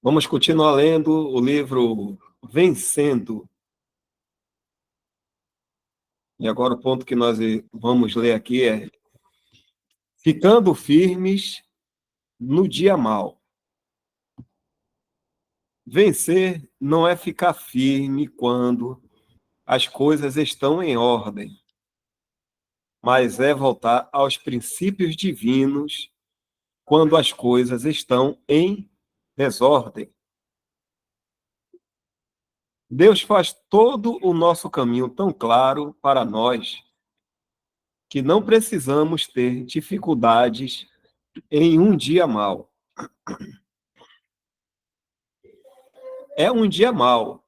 Vamos continuar lendo o livro Vencendo. E agora o ponto que nós vamos ler aqui é ficando firmes no dia mau. Vencer não é ficar firme quando as coisas estão em ordem, mas é voltar aos princípios divinos quando as coisas estão em desordem. Deus faz todo o nosso caminho tão claro para nós que não precisamos ter dificuldades em um dia mau. É um dia mau,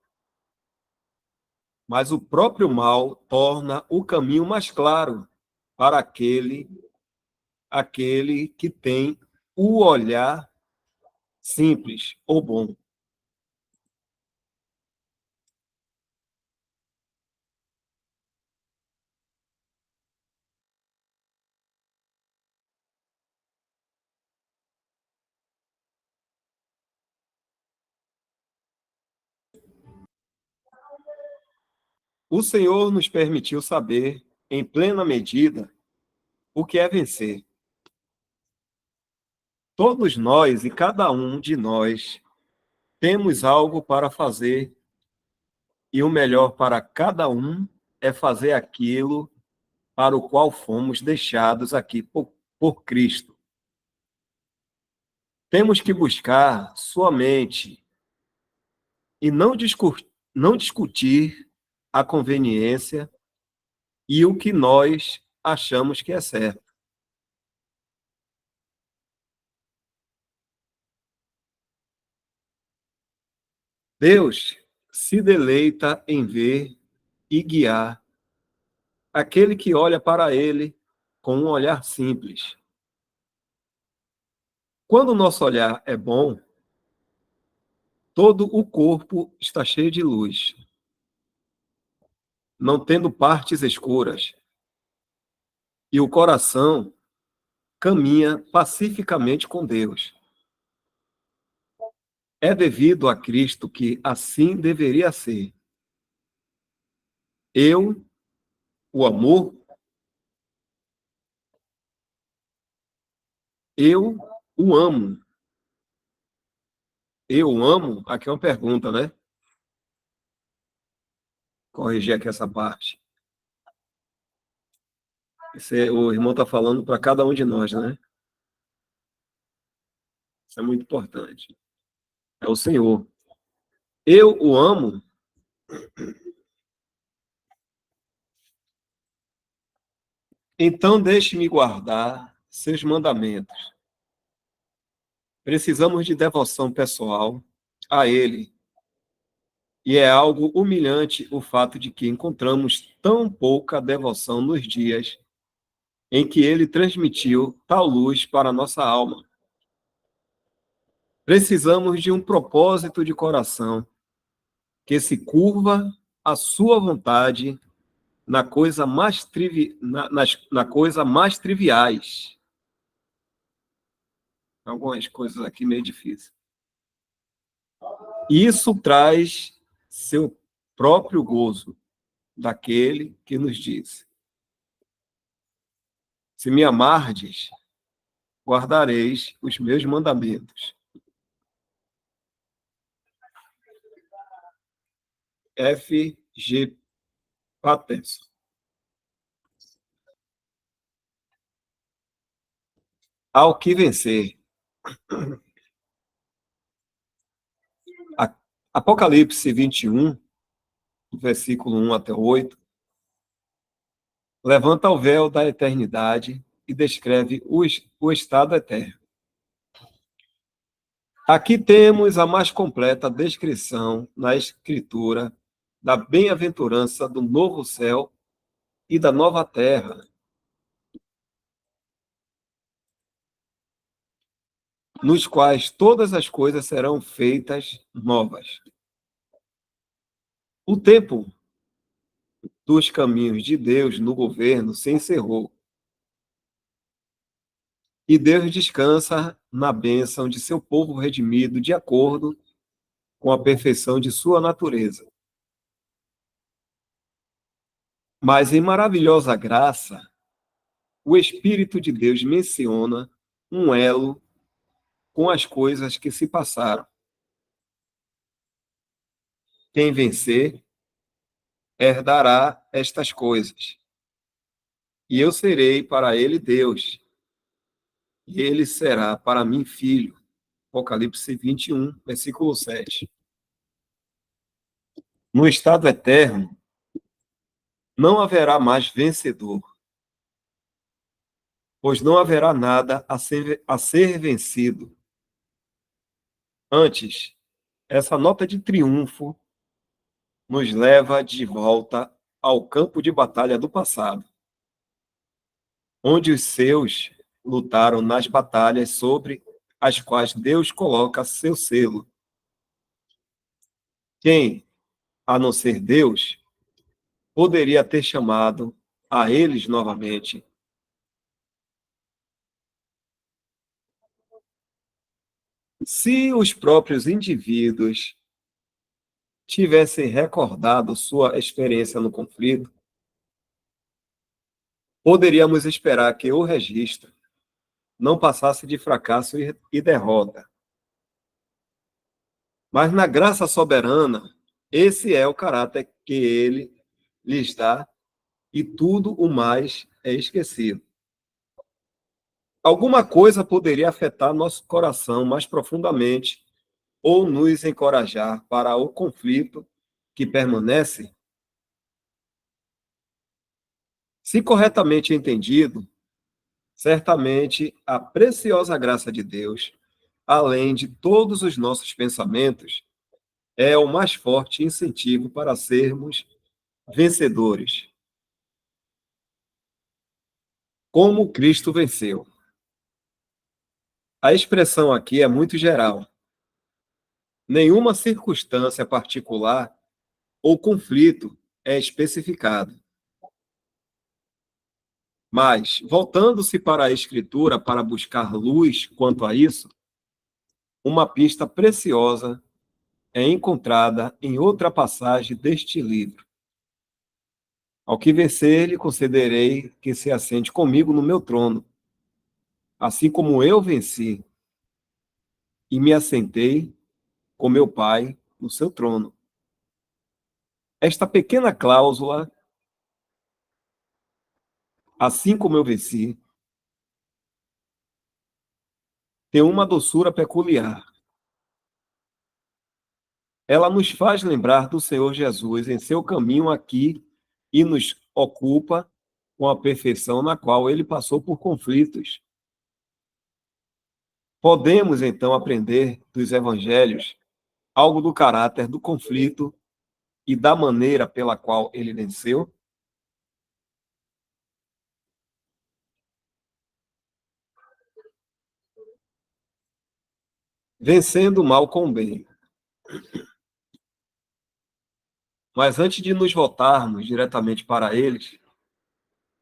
mas o próprio mal torna o caminho mais claro para aquele que tem o olhar simples ou bom. O Senhor nos permitiu saber, em plena medida, o que é vencer. Todos nós e cada um de nós temos algo para fazer, e o melhor para cada um é fazer aquilo para o qual fomos deixados aqui por Cristo. Temos que buscar sua mente e não discutir a conveniência e o que nós achamos que é certo. Deus se deleita em ver e guiar aquele que olha para ele com um olhar simples. Quando o nosso olhar é bom, todo o corpo está cheio de luz, não tendo partes escuras, e o coração caminha pacificamente com Deus. É devido a Cristo que assim deveria ser. Eu, o amor, eu o amo. Eu o amo? Aqui é uma pergunta, né? Corrigir aqui essa parte. O irmão está falando para cada um de nós, né? Isso é muito importante. É o Senhor. Eu o amo. Então deixe-me guardar seus mandamentos. Precisamos de devoção pessoal a Ele. E é algo humilhante o fato de que encontramos tão pouca devoção nos dias em que Ele transmitiu tal luz para a nossa alma. Precisamos de um propósito de coração que se curva à sua vontade na coisa mais na coisa mais triviais. Algumas coisas aqui meio difíceis. Isso traz seu próprio gozo daquele que nos diz: se me amardes, guardareis os meus mandamentos. F. G. Patterson. Ao que vencer. Apocalipse 21, versículo 1 até 8, levanta o véu da eternidade e descreve o estado eterno. Aqui temos a mais completa descrição na Escritura da bem-aventurança do novo céu e da nova terra, nos quais todas as coisas serão feitas novas. O tempo dos caminhos de Deus no governo se encerrou. E Deus descansa na bênção de seu povo redimido de acordo com a perfeição de sua natureza. Mas em maravilhosa graça, o Espírito de Deus menciona um elo com as coisas que se passaram. Quem vencer herdará estas coisas, e eu serei para ele Deus, e ele será para mim filho. Apocalipse 21, versículo 7. No estado eterno, não haverá mais vencedor, pois não haverá nada a ser vencido. Antes, essa nota de triunfo nos leva de volta ao campo de batalha do passado, onde os seus lutaram nas batalhas sobre as quais Deus coloca seu selo. Quem, a não ser Deus, poderia ter chamado a eles novamente? Se os próprios indivíduos tivessem recordado sua experiência no conflito, poderíamos esperar que o registro não passasse de fracasso e derrota. Mas na graça soberana, esse é o caráter que ele lhes dá, e tudo o mais é esquecido. Alguma coisa poderia afetar nosso coração mais profundamente ou nos encorajar para o conflito que permanece? Se corretamente entendido, certamente a preciosa graça de Deus, além de todos os nossos pensamentos, é o mais forte incentivo para sermos vencedores. Como Cristo venceu. A expressão aqui é muito geral. Nenhuma circunstância particular ou conflito é especificado. Mas, voltando-se para a Escritura para buscar luz quanto a isso, uma pista preciosa é encontrada em outra passagem deste livro. Ao que vencer, lhe concederei que se assente comigo no meu trono, assim como eu venci e me assentei com meu Pai no seu trono. Esta pequena cláusula, assim como eu venci, tem uma doçura peculiar. Ela nos faz lembrar do Senhor Jesus em seu caminho aqui e nos ocupa com a perfeição na qual ele passou por conflitos. Podemos, então, aprender dos evangelhos algo do caráter do conflito e da maneira pela qual ele venceu? Vencendo o mal com o bem. Mas antes de nos voltarmos diretamente para eles,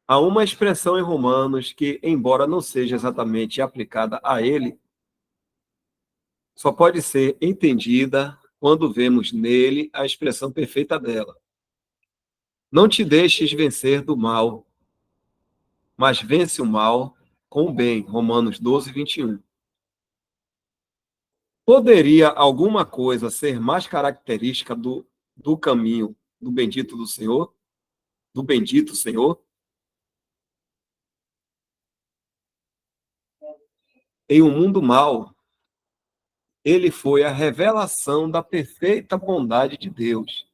há uma expressão em Romanos que, embora não seja exatamente aplicada a ele, só pode ser entendida quando vemos nele a expressão perfeita dela. Não te deixes vencer do mal, mas vence o mal com o bem. Romanos 12, 21. Poderia alguma coisa ser mais característica do caminho do bendito do Senhor? Do bendito Senhor? Em um mundo mau, ele foi a revelação da perfeita bondade de Deus.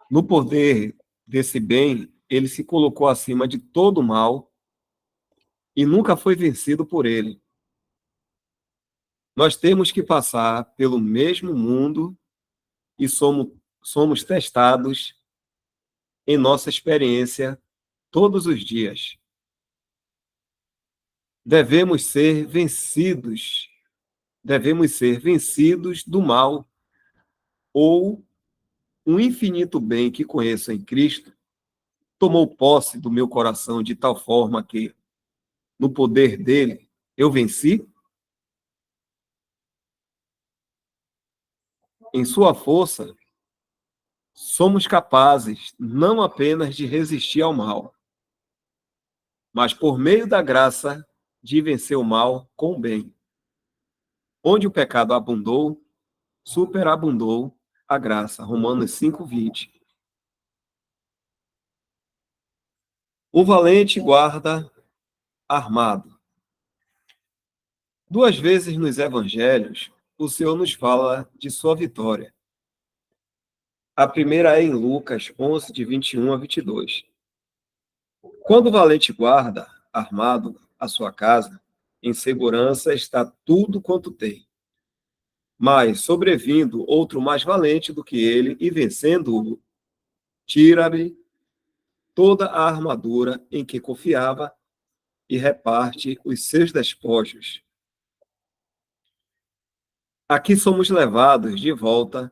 No poder desse bem, ele se colocou acima de todo o mal e nunca foi vencido por ele. Nós temos que passar pelo mesmo mundo e somos testados em nossa experiência todos os dias. Devemos ser vencidos, devemos ser vencidos do mal, ou um infinito bem que conheço em Cristo tomou posse do meu coração de tal forma que, no poder dele, eu venci? Em sua força, somos capazes não apenas de resistir ao mal, mas por meio da graça de vencer o mal com o bem. Onde o pecado abundou, superabundou a graça. Romanos 5:20. O valente guarda armado. Duas vezes nos evangelhos, o Senhor nos fala de sua vitória. A primeira é em Lucas 11, de 21 a 22. Quando o valente guarda armado a sua casa, em segurança está tudo quanto tem. Mas, sobrevindo outro mais valente do que ele, e vencendo-o, tira-lhe toda a armadura em que confiava e reparte os seus despojos. Aqui somos levados de volta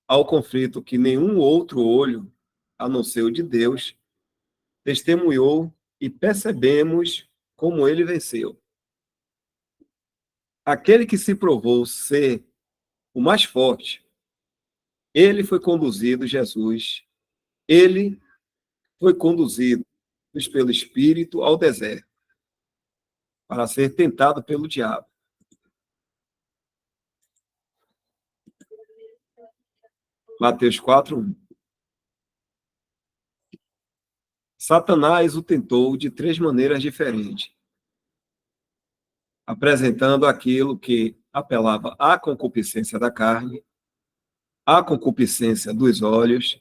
ao conflito que nenhum outro olho, a não ser o de Deus, testemunhou e percebemos como ele venceu. Aquele que se provou ser o mais forte, ele foi conduzido, Jesus, ele foi conduzido pelo Espírito ao deserto para ser tentado pelo diabo. Mateus 4:1. Satanás o tentou de três maneiras diferentes, apresentando aquilo que apelava à concupiscência da carne, à concupiscência dos olhos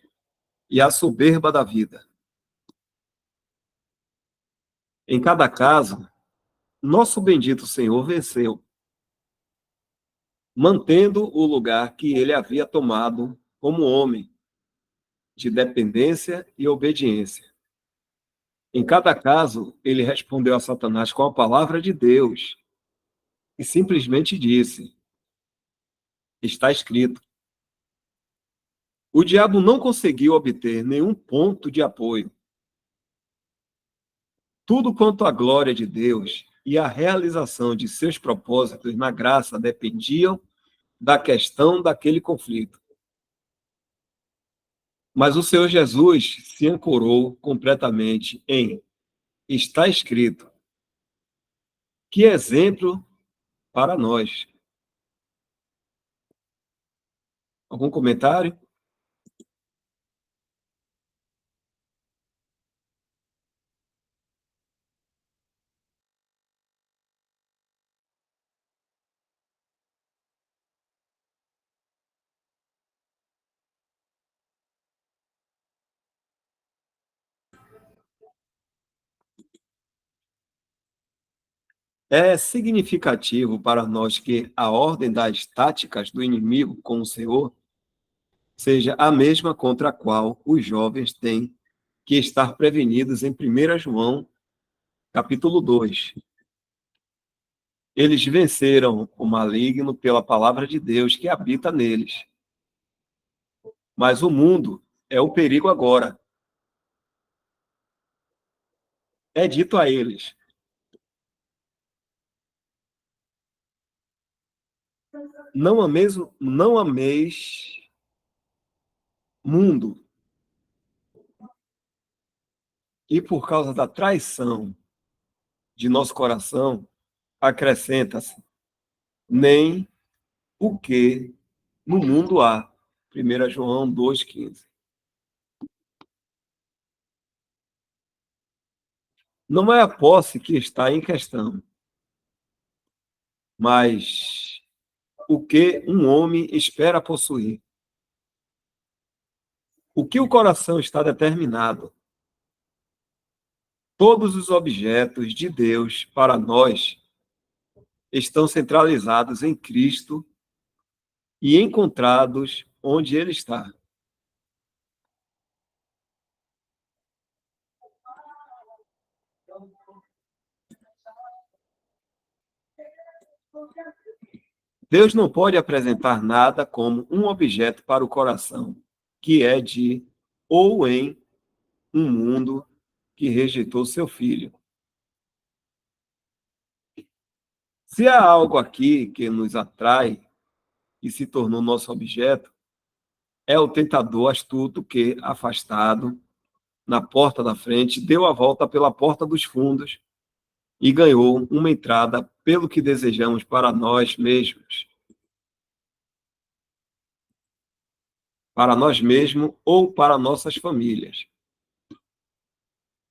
e à soberba da vida. Em cada caso, nosso bendito Senhor venceu, mantendo o lugar que ele havia tomado como homem, de dependência e obediência. Em cada caso, ele respondeu a Satanás com a palavra de Deus e simplesmente disse: está escrito. O diabo não conseguiu obter nenhum ponto de apoio. Tudo quanto a glória de Deus e a realização de seus propósitos na graça dependiam da questão daquele conflito. Mas o Senhor Jesus se ancorou completamente em está escrito. Que exemplo para nós. Algum comentário? É significativo para nós que a ordem das táticas do inimigo com o Senhor seja a mesma contra a qual os jovens têm que estar prevenidos em 1 João, capítulo 2. Eles venceram o maligno pela palavra de Deus que habita neles. Mas o mundo é o perigo agora. É dito a eles: não ameis mundo. E por causa da traição de nosso coração, acrescenta-se nem o que no mundo há. 1 João 2,15. Não é a posse que está em questão, mas o que um homem espera possuir. O que o coração está determinado. Todos os objetos de Deus para nós estão centralizados em Cristo e encontrados onde Ele está. Deus não pode apresentar nada como um objeto para o coração, que é de ou em um mundo que rejeitou seu filho. Se há algo aqui que nos atrai, e se tornou nosso objeto, é o tentador astuto que, afastado, na porta da frente, deu a volta pela porta dos fundos e ganhou uma entrada pelo que desejamos para nós mesmos ou para nossas famílias.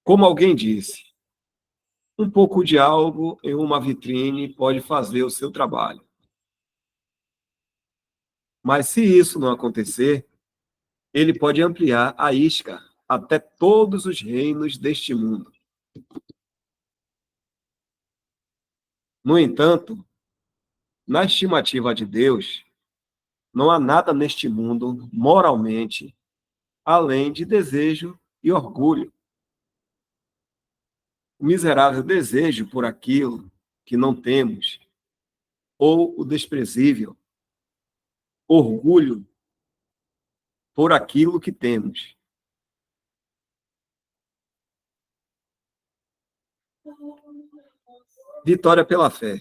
Como alguém disse, um pouco de algo em uma vitrine pode fazer o seu trabalho. Mas se isso não acontecer, ele pode ampliar a isca até todos os reinos deste mundo. No entanto, na estimativa de Deus, não há nada neste mundo, moralmente, além de desejo e orgulho. O miserável desejo por aquilo que não temos, ou o desprezível orgulho por aquilo que temos. Vitória pela fé.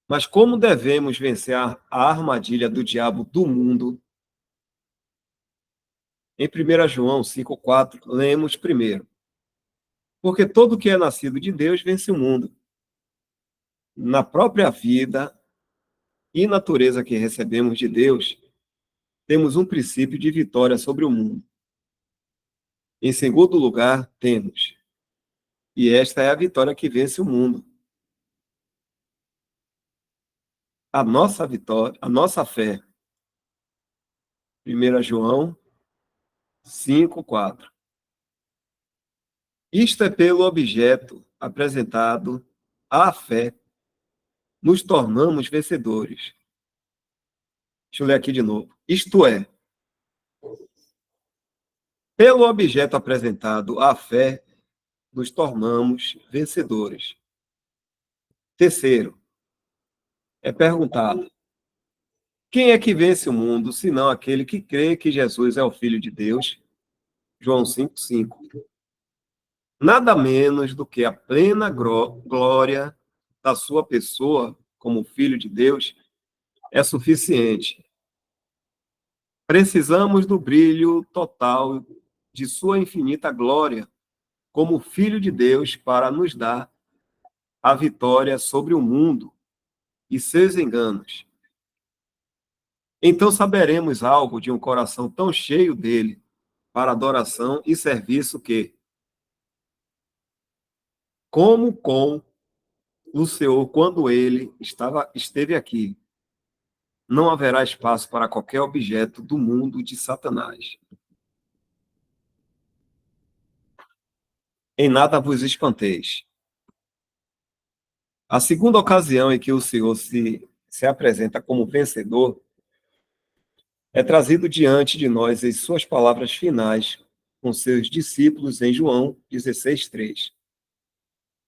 Mas como devemos vencer a armadilha do diabo do mundo? Em 1 João 5,4, lemos primeiro. Porque todo que é nascido de Deus vence o mundo. Na própria vida e natureza que recebemos de Deus, temos um princípio de vitória sobre o mundo. Em segundo lugar, temos, e esta é a vitória que vence o mundo. A nossa vitória, a nossa fé. 1 João 5,4. Isto é pelo objeto apresentado à fé, nos tornamos vencedores. Deixa eu ler aqui de novo. Isto é, pelo objeto apresentado à fé, nos tornamos vencedores. Terceiro, é perguntado: quem é que vence o mundo, senão aquele que crê que Jesus é o Filho de Deus? João 5,5. Nada menos do que a plena glória da sua pessoa como Filho de Deus é suficiente. Precisamos do brilho total de sua infinita glória como Filho de Deus para nos dar a vitória sobre o mundo e seus enganos. Então saberemos algo de um coração tão cheio dele para adoração e serviço que, como com o Senhor quando ele esteve aqui, não haverá espaço para qualquer objeto do mundo de Satanás. Em nada vos espanteis. A segunda ocasião em que o Senhor se apresenta como vencedor é trazido diante de nós em suas palavras finais com seus discípulos em João 16,3.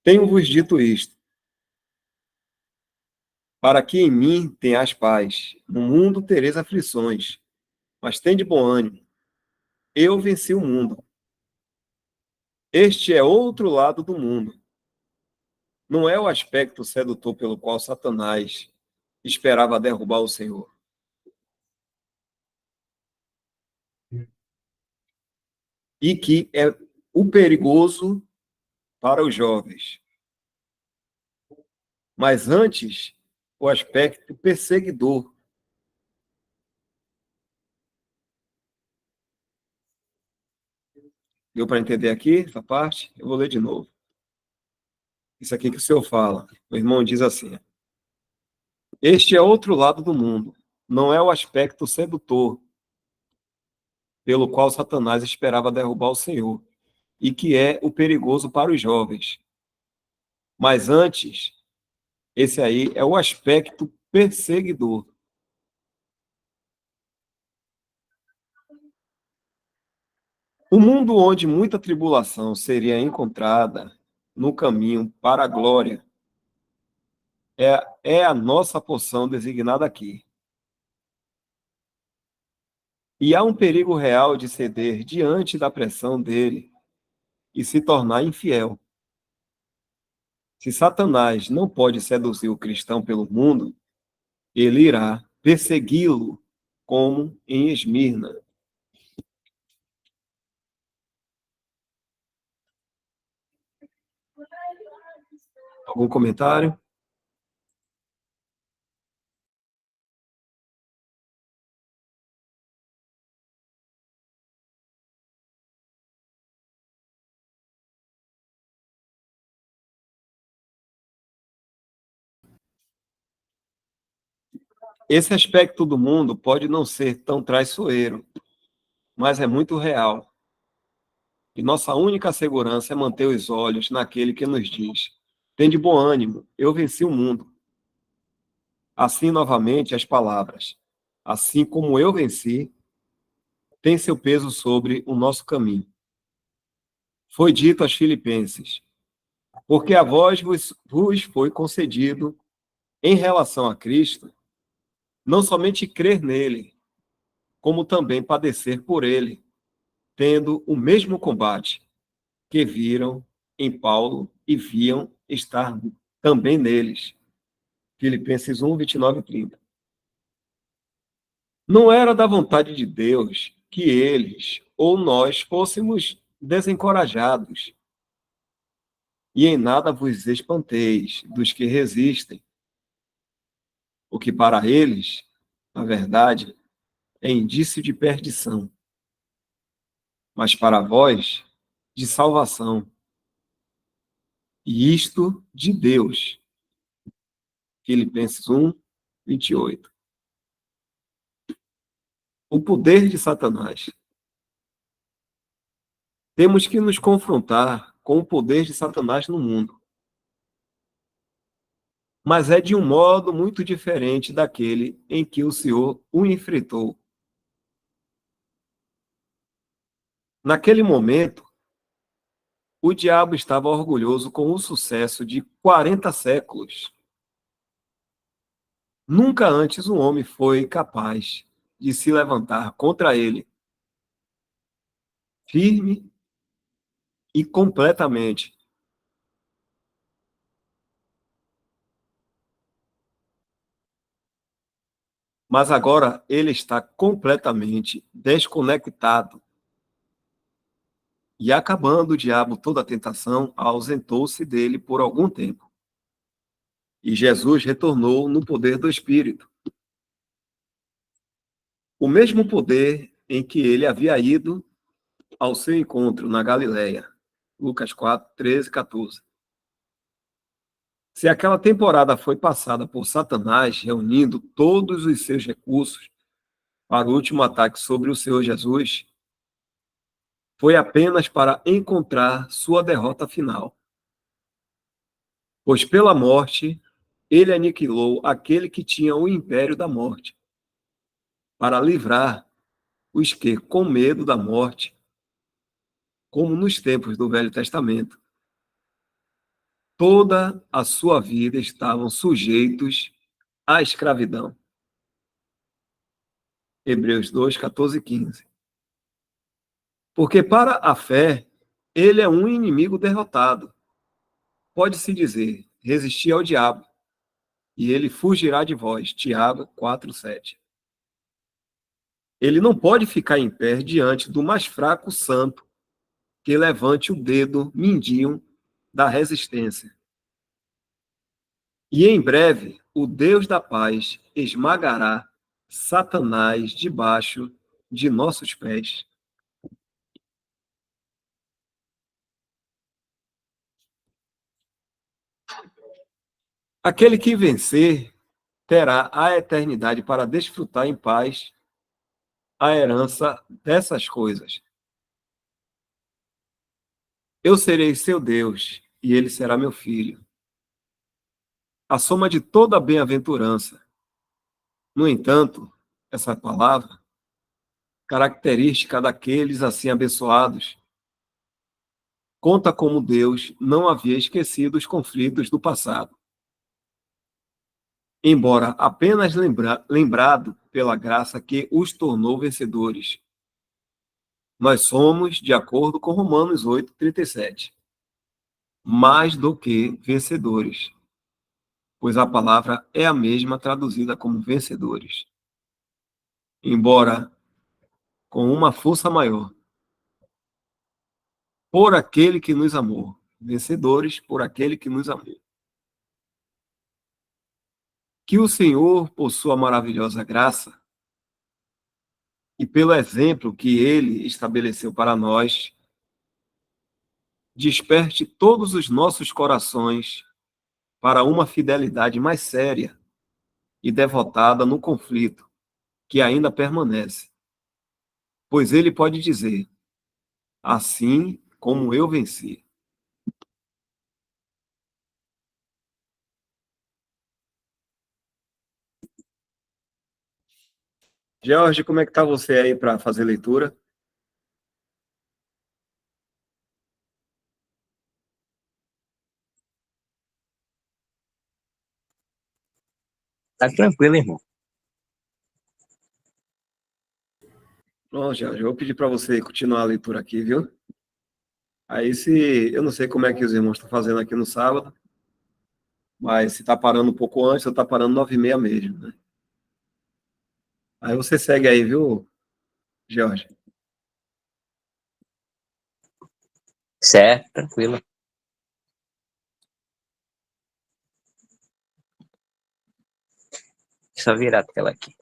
Tenho-vos dito isto, para que em mim tenhas paz. No mundo tereis aflições, mas tende bom ânimo. Eu venci o mundo. Este é outro lado do mundo. Não é o aspecto sedutor pelo qual Satanás esperava derrubar o Senhor. E que é o perigoso para os jovens. Mas antes, o aspecto perseguidor. Deu para entender aqui essa parte? Eu vou ler de novo. Isso aqui que o Senhor fala. O irmão diz assim: este é outro lado do mundo. Não é o aspecto sedutor pelo qual Satanás esperava derrubar o Senhor, e que é o perigoso para os jovens. Mas antes, esse aí é o aspecto perseguidor. O mundo onde muita tribulação seria encontrada no caminho para a glória é a nossa porção designada aqui. E há um perigo real de ceder diante da pressão dele e se tornar infiel. Se Satanás não pode seduzir o cristão pelo mundo, Ele irá persegui-lo como em Esmirna. Algum comentário? Esse aspecto do mundo pode não ser tão traiçoeiro, mas é muito real. E nossa única segurança é manter os olhos naquele que nos diz: tende bom ânimo, eu venci o mundo. Assim, novamente, as palavras: assim como eu venci, tem seu peso sobre o nosso caminho. Foi dito aos Filipenses: porque a vós vos foi concedido, em relação a Cristo, não somente crer nele, como também padecer por ele, tendo o mesmo combate que viram em Paulo e viam estar também neles. Filipenses 1, 29 e 30. Não era da vontade de Deus que eles ou nós fôssemos desencorajados, e em nada vos espanteis dos que resistem, o que para eles, na verdade, é indício de perdição, mas para vós, de salvação. E isto de Deus. Filipenses 1, 28. O poder de Satanás. Temos que nos confrontar com o poder de Satanás no mundo, mas é de um modo muito diferente daquele em que o Senhor o enfrentou. Naquele momento, o diabo estava orgulhoso com o sucesso de 40 séculos. Nunca antes um homem foi capaz de se levantar contra ele, firme e completamente. Mas agora ele está completamente desconectado. E acabando o diabo toda a tentação, ausentou-se dele por algum tempo. E Jesus retornou no poder do Espírito. O mesmo poder em que ele havia ido ao seu encontro na Galileia. Lucas 4, 13, 14. Se aquela temporada foi passada por Satanás, reunindo todos os seus recursos para o último ataque sobre o Senhor Jesus, foi apenas para encontrar sua derrota final. Pois pela morte, ele aniquilou aquele que tinha o império da morte, para livrar os que, com medo da morte, como nos tempos do Velho Testamento, toda a sua vida estavam sujeitos à escravidão. Hebreus 2, 14 e 15. Porque para a fé, ele é um inimigo derrotado. Pode-se dizer, resistir ao diabo, e ele fugirá de vós. Tiago 4, 7. Ele não pode ficar em pé diante do mais fraco santo que levante o dedo mindinho da resistência. E em breve, o Deus da paz esmagará Satanás debaixo de nossos pés. Aquele que vencer terá a eternidade para desfrutar em paz a herança dessas coisas. Eu serei seu Deus e ele será meu filho. A soma de toda a bem-aventurança. No entanto, essa palavra, característica daqueles assim abençoados, conta como Deus não havia esquecido os conflitos do passado, embora apenas lembrado pela graça que os tornou vencedores. Nós somos, de acordo com Romanos 8, 37, mais do que vencedores, pois a palavra é a mesma traduzida como vencedores, embora com uma força maior. Por aquele que nos amou. Vencedores por aquele que nos amou. Que o Senhor, por sua maravilhosa graça, e pelo exemplo que ele estabeleceu para nós, desperte todos os nossos corações para uma fidelidade mais séria e devotada no conflito que ainda permanece. Pois ele pode dizer: assim como eu venci. Jorge, como é que está você aí para fazer leitura? Tá tranquilo, irmão. Bom, Jorge, eu vou pedir para você continuar a leitura aqui, viu? Aí se eu não sei como é que os irmãos estão fazendo aqui no sábado, mas se está parando um pouco antes, ou está parando 9h30 mesmo, né? Aí você segue aí, viu, Jorge? Certo, tranquilo. Deixa eu virar a tela aqui.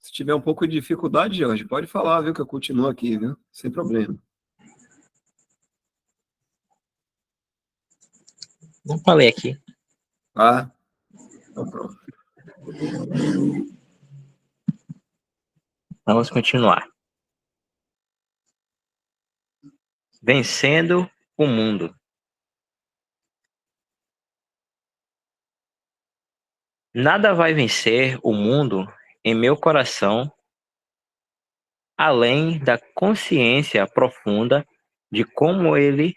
Se tiver um pouco de dificuldade, Jorge, pode falar, viu, que eu continuo aqui, viu? Sem problema. Não falei aqui. Tá? Então pronto. Vamos continuar. Vencendo o mundo. Nada vai vencer o mundo em meu coração, além da consciência profunda de como ele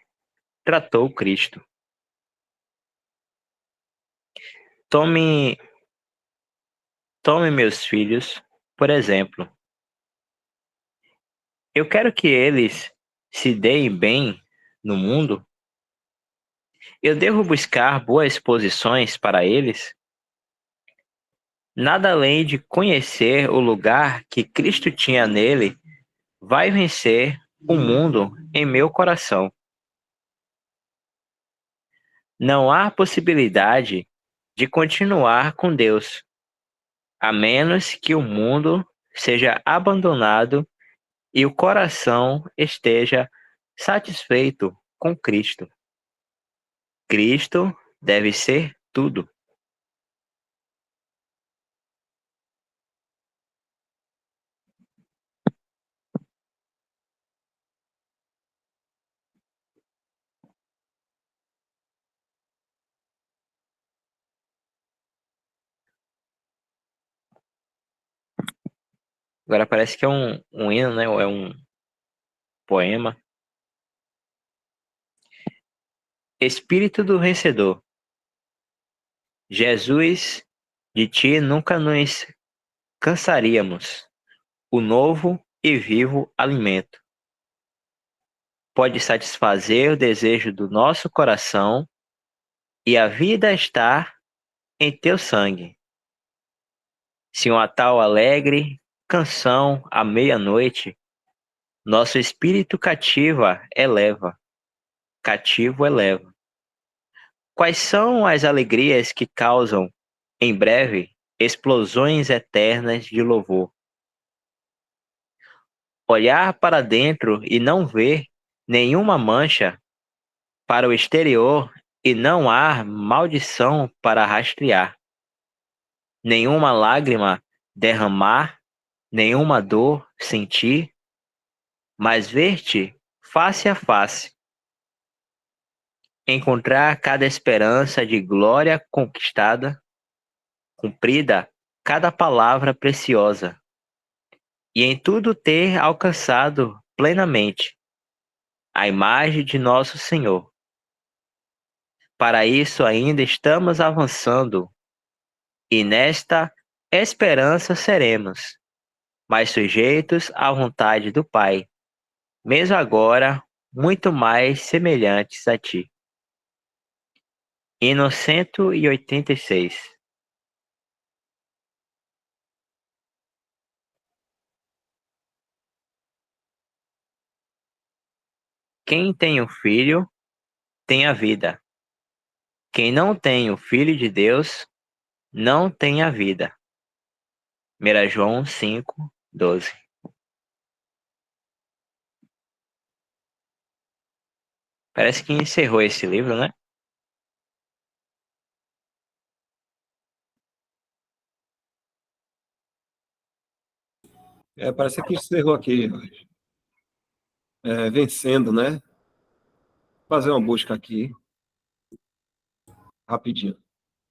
tratou Cristo. Tome meus filhos, por exemplo. Eu quero que eles se deem bem no mundo. Eu devo buscar boas posições para eles? Nada além de conhecer o lugar que Cristo tinha nele vai vencer o mundo em meu coração. Não há possibilidade de continuar com Deus, a menos que o mundo seja abandonado e o coração esteja satisfeito com Cristo. Cristo deve ser tudo. Agora parece que é um hino, né? Ou é um poema. Espírito do vencedor. Jesus, de ti nunca nos cansaríamos. O novo e vivo alimento pode satisfazer o desejo do nosso coração e a vida está em teu sangue. Se uma tal alegre canção à meia-noite, nosso espírito cativo eleva. Quais são as alegrias que causam, em breve, explosões eternas de louvor? Olhar para dentro e não ver nenhuma mancha, para o exterior e não há maldição para rastrear. Nenhuma lágrima derramar, nenhuma dor sentir, mas ver-te face a face. Encontrar cada esperança de glória conquistada, cumprida cada palavra preciosa, e em tudo ter alcançado plenamente a imagem de nosso Senhor. Para isso ainda estamos avançando, e nesta esperança seremos mais sujeitos à vontade do Pai, mesmo agora, muito mais semelhantes a ti. Hino 186. Quem tem o Filho, tem a vida. Quem não tem o Filho de Deus, não tem a vida. 1 João 5:12. Parece que encerrou esse livro, né? Parece que encerrou aqui, vencendo, né? Vou fazer uma busca aqui, rapidinho.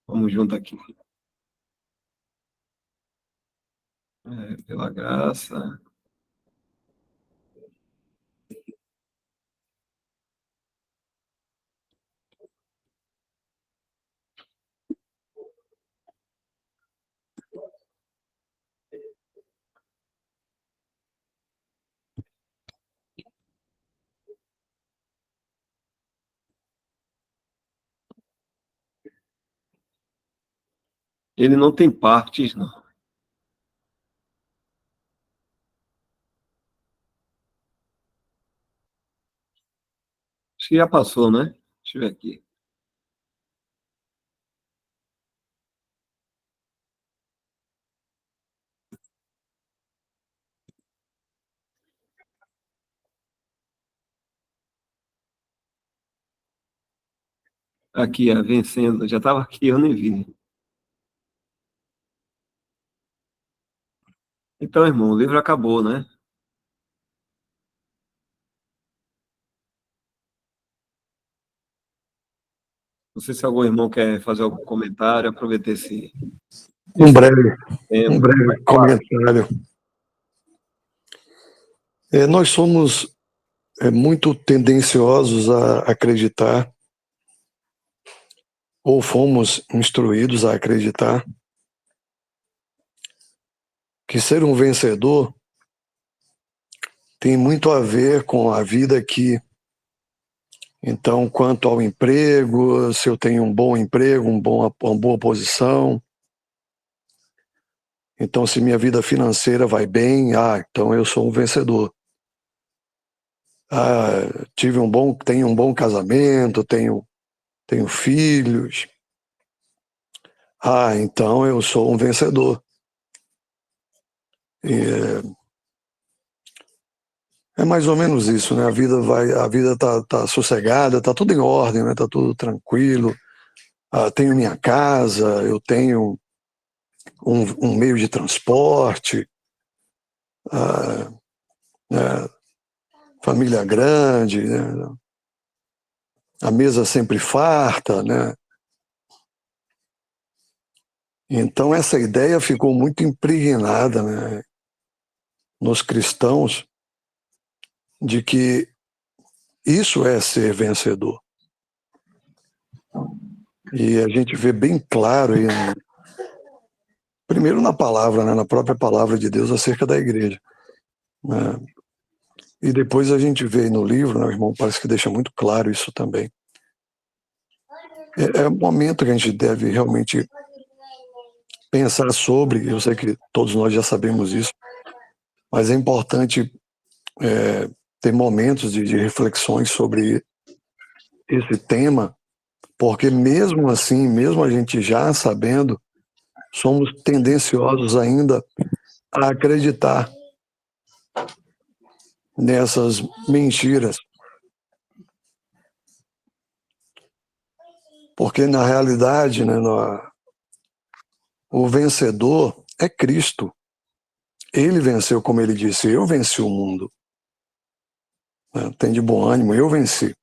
Vamos junto aqui. Pela graça. Ele não tem partes, não. Acho que já passou, né? Deixa eu ver aqui. Aqui, vencendo. Já estava aqui, eu nem vi. Então, irmão, o livro acabou, né? Não sei se algum irmão quer fazer algum comentário, aproveitar esse Um breve tempo. comentário. Nós somos muito tendenciosos a acreditar, ou fomos instruídos a acreditar, que ser um vencedor tem muito a ver com a vida aqui. Então, quanto ao emprego, se eu tenho um bom emprego, uma boa posição, então se minha vida financeira vai bem, então eu sou um vencedor. Tenho um bom casamento, tenho filhos, então eu sou um vencedor. É mais ou menos isso, né? A vida tá sossegada, tá tudo em ordem, né? Tá tudo tranquilo. Tenho minha casa, eu tenho um meio de transporte, né? Família grande, né? A mesa sempre farta, né? Então essa ideia ficou muito impregnada, né, nos cristãos, de que isso é ser vencedor. E a gente vê bem claro aí, primeiro na palavra, né, na própria palavra de Deus acerca da igreja, né? E depois a gente vê no livro, né, o irmão parece que deixa muito claro isso também. É um momento que a gente deve realmente pensar sobre, eu sei que todos nós já sabemos isso, mas é importante ter momentos de reflexões sobre esse tema, porque mesmo assim, mesmo a gente já sabendo, somos tendenciosos ainda a acreditar nessas mentiras. Porque na realidade, né, o vencedor é Cristo. Ele venceu, como ele disse, eu venci o mundo. Tem de bom ânimo, eu venci.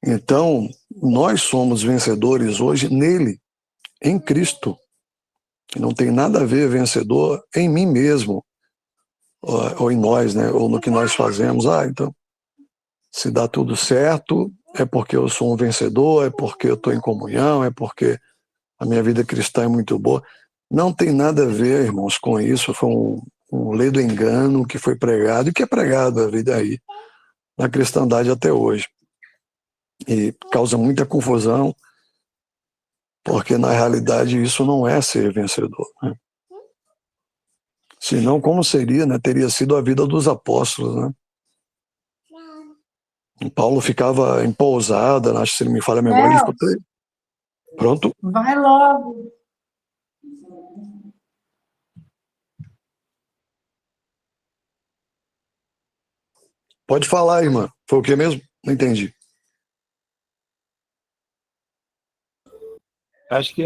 Então, nós somos vencedores hoje nele, em Cristo. Não tem nada a ver vencedor em mim mesmo, ou em nós, né? Ou no que nós fazemos. Então, se dá tudo certo, é porque eu sou um vencedor, é porque eu estou em comunhão, é porque a minha vida cristã é muito boa. Não tem nada a ver, irmãos, com isso. Foi um lei do engano que foi pregado e que é pregado a vida aí na cristandade até hoje. E causa muita confusão, porque na realidade isso não é ser vencedor, né? Senão, como seria, né? Teria sido a vida dos apóstolos, né? E Paulo ficava em pousada, acho que se não me falha a memória, ele ficou... Pronto? Vai logo. Pode falar, irmã. Foi o que mesmo? Não entendi. Acho que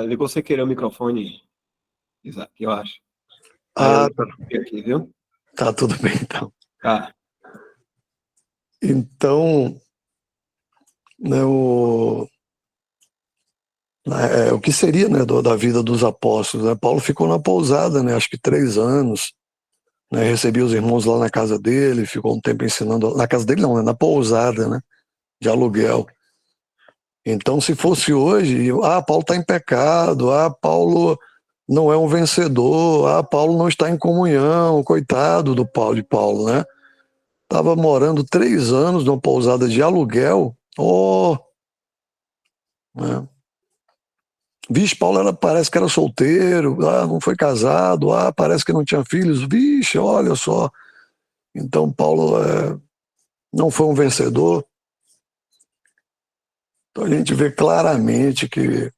ligou sem querer o microfone, Isaac, eu acho. Aí Ah, eu aqui, viu? tá tudo bem, então. Tá. Então, né, o que seria, né, da vida dos apóstolos, né? Paulo ficou na pousada, né, acho que 3 anos, né, recebia os irmãos lá na casa dele, ficou um tempo ensinando, na casa dele não, né, na pousada, né, de aluguel. Então, se fosse hoje, Paulo está em pecado, Paulo não é um vencedor, Paulo não está em comunhão, coitado de Paulo, né? Estava morando 3 anos numa pousada de aluguel, né? Vixe, Paulo parece que era solteiro, não foi casado, parece que não tinha filhos, vixe, olha só. Então, Paulo não foi um vencedor. Então, a gente vê claramente que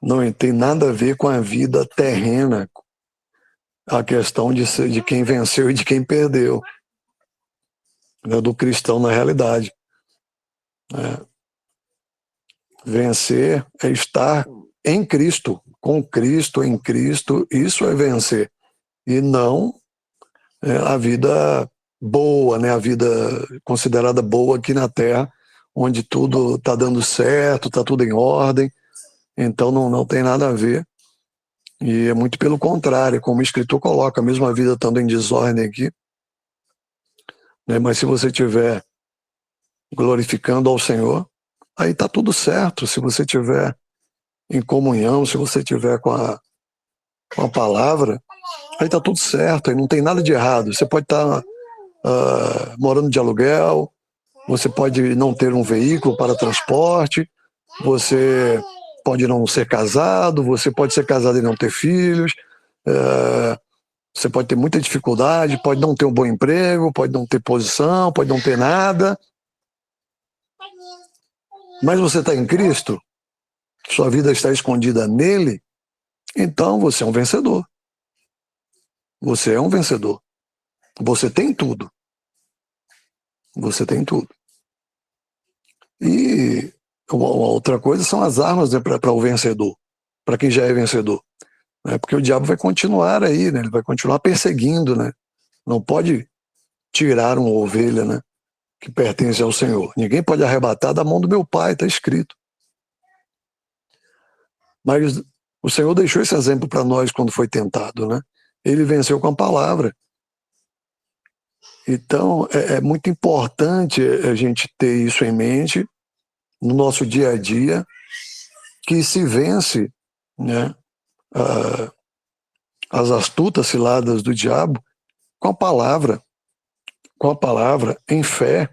não tem nada a ver com a vida terrena, a questão de quem venceu e de quem perdeu, né, do cristão na realidade. Vencer é estar em Cristo, com Cristo, em Cristo, isso é vencer. E não a vida boa, né, a vida considerada boa aqui na Terra, onde tudo está dando certo, está tudo em ordem, então não tem nada a ver. E é muito pelo contrário, como o escritor coloca, mesmo a vida estando em desordem aqui, né, mas se você estiver glorificando ao Senhor, aí está tudo certo. Se você estiver em comunhão, se você estiver com a palavra, aí está tudo certo, aí não tem nada de errado. Você pode estar morando de aluguel, você pode não ter um veículo para transporte, você pode não ser casado, você pode ser casado e não ter filhos, você pode ter muita dificuldade, pode não ter um bom emprego, pode não ter posição, pode não ter nada. Mas você está em Cristo, sua vida está escondida nele, então você é um vencedor. Você é um vencedor. Você tem tudo. Você tem tudo. E uma outra coisa são as armas, né, para o vencedor, para quem já é vencedor. Né? Porque o diabo vai continuar aí, né? Ele vai continuar perseguindo, né? Não pode tirar uma ovelha, né, que pertence ao Senhor. Ninguém pode arrebatar da mão do meu pai, está escrito. Mas o Senhor deixou esse exemplo para nós quando foi tentado, né? Ele venceu com a palavra. Então, é muito importante a gente ter isso em mente no nosso dia a dia, que se vence, né, as astutas ciladas do diabo com a palavra, em fé.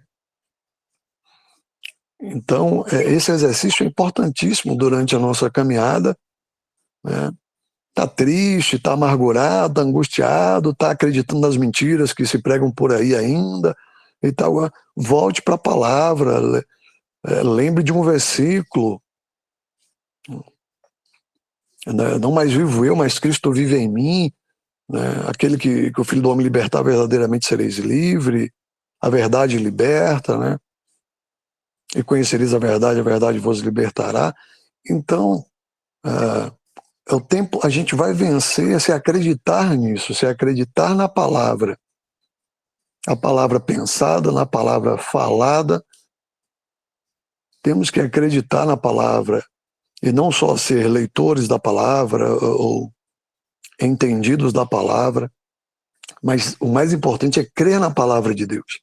Então, esse exercício é importantíssimo durante a nossa caminhada, né? Tá triste, tá amargurado, tá angustiado, tá acreditando nas mentiras que se pregam por aí ainda e tal. Volte para a palavra, lembre de um versículo. Não mais vivo eu, mas Cristo vive em mim. Né? Aquele que o Filho do Homem libertar, verdadeiramente sereis livre. A verdade liberta, né? E conhecereis a verdade vos libertará. Então, é o tempo, a gente vai vencer se acreditar nisso, se acreditar na palavra. A palavra pensada, na palavra falada. Temos que acreditar na palavra e não só ser leitores da palavra ou entendidos da palavra, mas o mais importante é crer na palavra de Deus.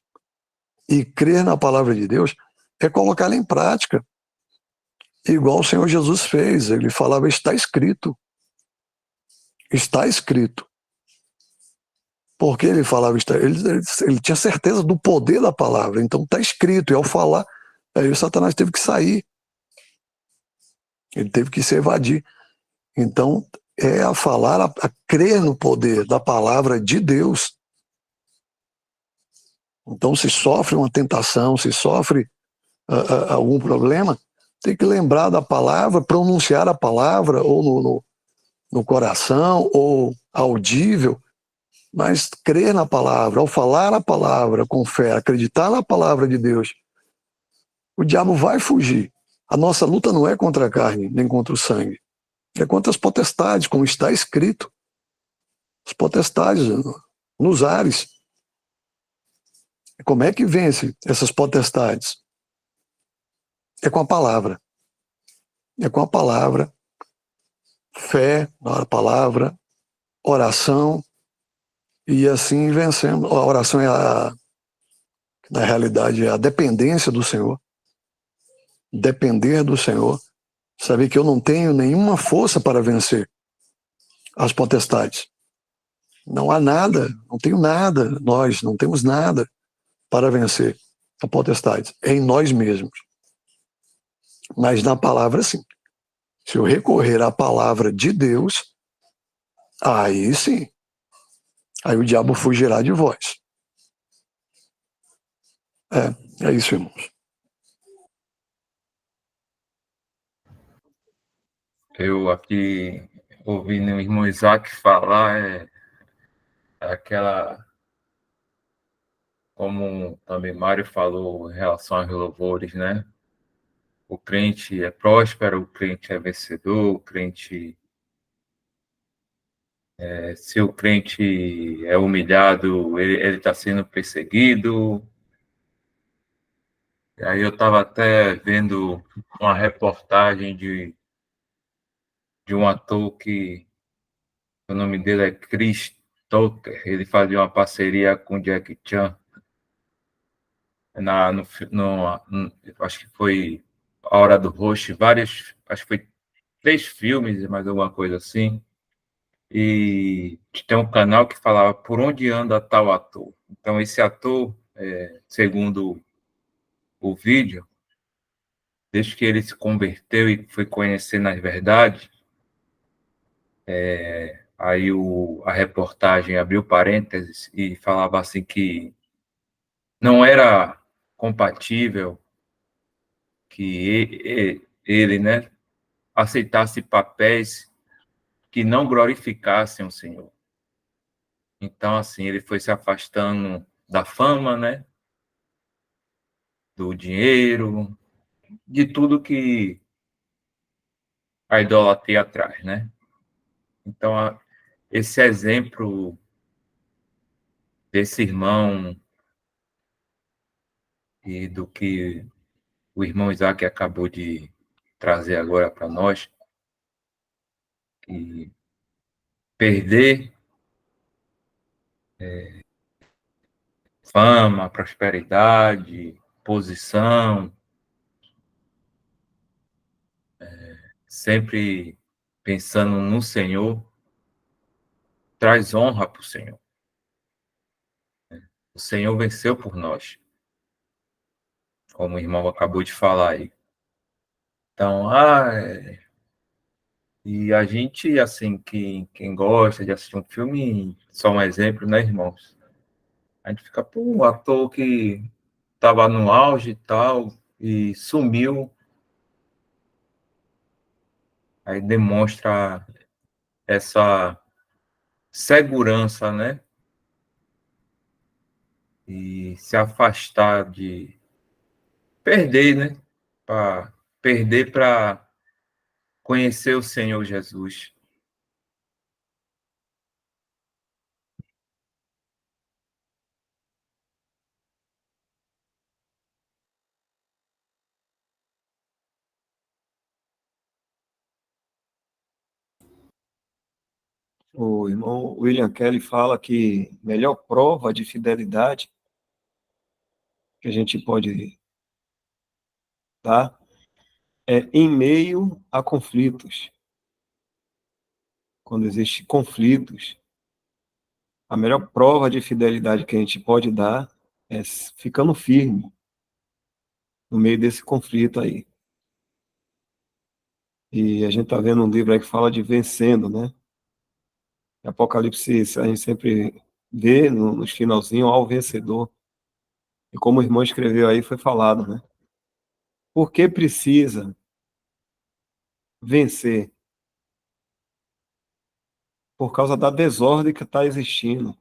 E crer na palavra de Deus é colocá-la em prática. Igual o Senhor Jesus fez, ele falava, está escrito. Está escrito. Porque ele falava, ele tinha certeza do poder da palavra. Então está escrito, e ao falar, aí o Satanás teve que sair. Ele teve que se evadir. Então, é a falar, a crer no poder da palavra de Deus. Então, se sofre uma tentação, se sofre algum problema, tem que lembrar da palavra, pronunciar a palavra, ou no coração, ou audível, mas crer na palavra, ao falar a palavra com fé, acreditar na palavra de Deus, o diabo vai fugir. A nossa luta não é contra a carne, nem contra o sangue. É contra as potestades, como está escrito. As potestades nos ares. Como é que vence essas potestades? É com a palavra. É com a palavra, fé na palavra, oração, e assim vencemos. A oração na realidade, é a dependência do Senhor. Depender do Senhor. Saber que eu não tenho nenhuma força para vencer as potestades. Não há nada, não tenho nada, nós não temos nada para vencer a potestade. É em nós mesmos. Mas na palavra, sim. Se eu recorrer à palavra de Deus, aí sim. Aí o diabo fugirá de vós. É isso, irmãos. Eu aqui ouvindo o irmão Isaac falar, aquela, como também Mário falou em relação aos louvores, né? O crente é próspero, o crente é vencedor, o crente, se o crente é humilhado, ele está sendo perseguido. E aí eu estava até vendo uma reportagem de um ator que o nome dele é Chris Tucker, ele fazia uma parceria com Jackie Chan. Acho que foi A Hora do Rush, acho que foi 3 filmes, mais alguma coisa assim, e tem um canal que falava por onde anda tal ator. Então, esse ator, segundo o vídeo, desde que ele se converteu e foi conhecer na verdade, aí a reportagem abriu parênteses e falava assim que não era compatível que ele, né, aceitasse papéis que não glorificassem o Senhor. Então, assim, ele foi se afastando da fama, né, do dinheiro, de tudo que a idolatria traz, né? Então, esse exemplo desse irmão e do que o irmão Isaac acabou de trazer agora para nós, que perder fama, prosperidade, posição, sempre pensando no Senhor, traz honra para o Senhor. O Senhor venceu por nós, como o irmão acabou de falar aí. Então, e a gente, assim, quem gosta de assistir um filme, só um exemplo, né, irmãos? A gente fica, pô, um ator que estava no auge e tal, e sumiu, aí demonstra essa segurança, né? E se afastar de perder, né? Para perder para conhecer o Senhor Jesus. O irmão William Kelly fala que a melhor prova de fidelidade que a gente pode dar é em meio a conflitos. Quando existem conflitos, A melhor prova de fidelidade que a gente pode dar é ficando firme no meio desse conflito aí. E a gente está vendo um livro aí que fala de vencendo, né? Apocalipse, a gente sempre vê nos finalzinhos ao vencedor. E como o irmão escreveu aí, foi falado, né? Por que precisa vencer? Por causa da desordem que está existindo.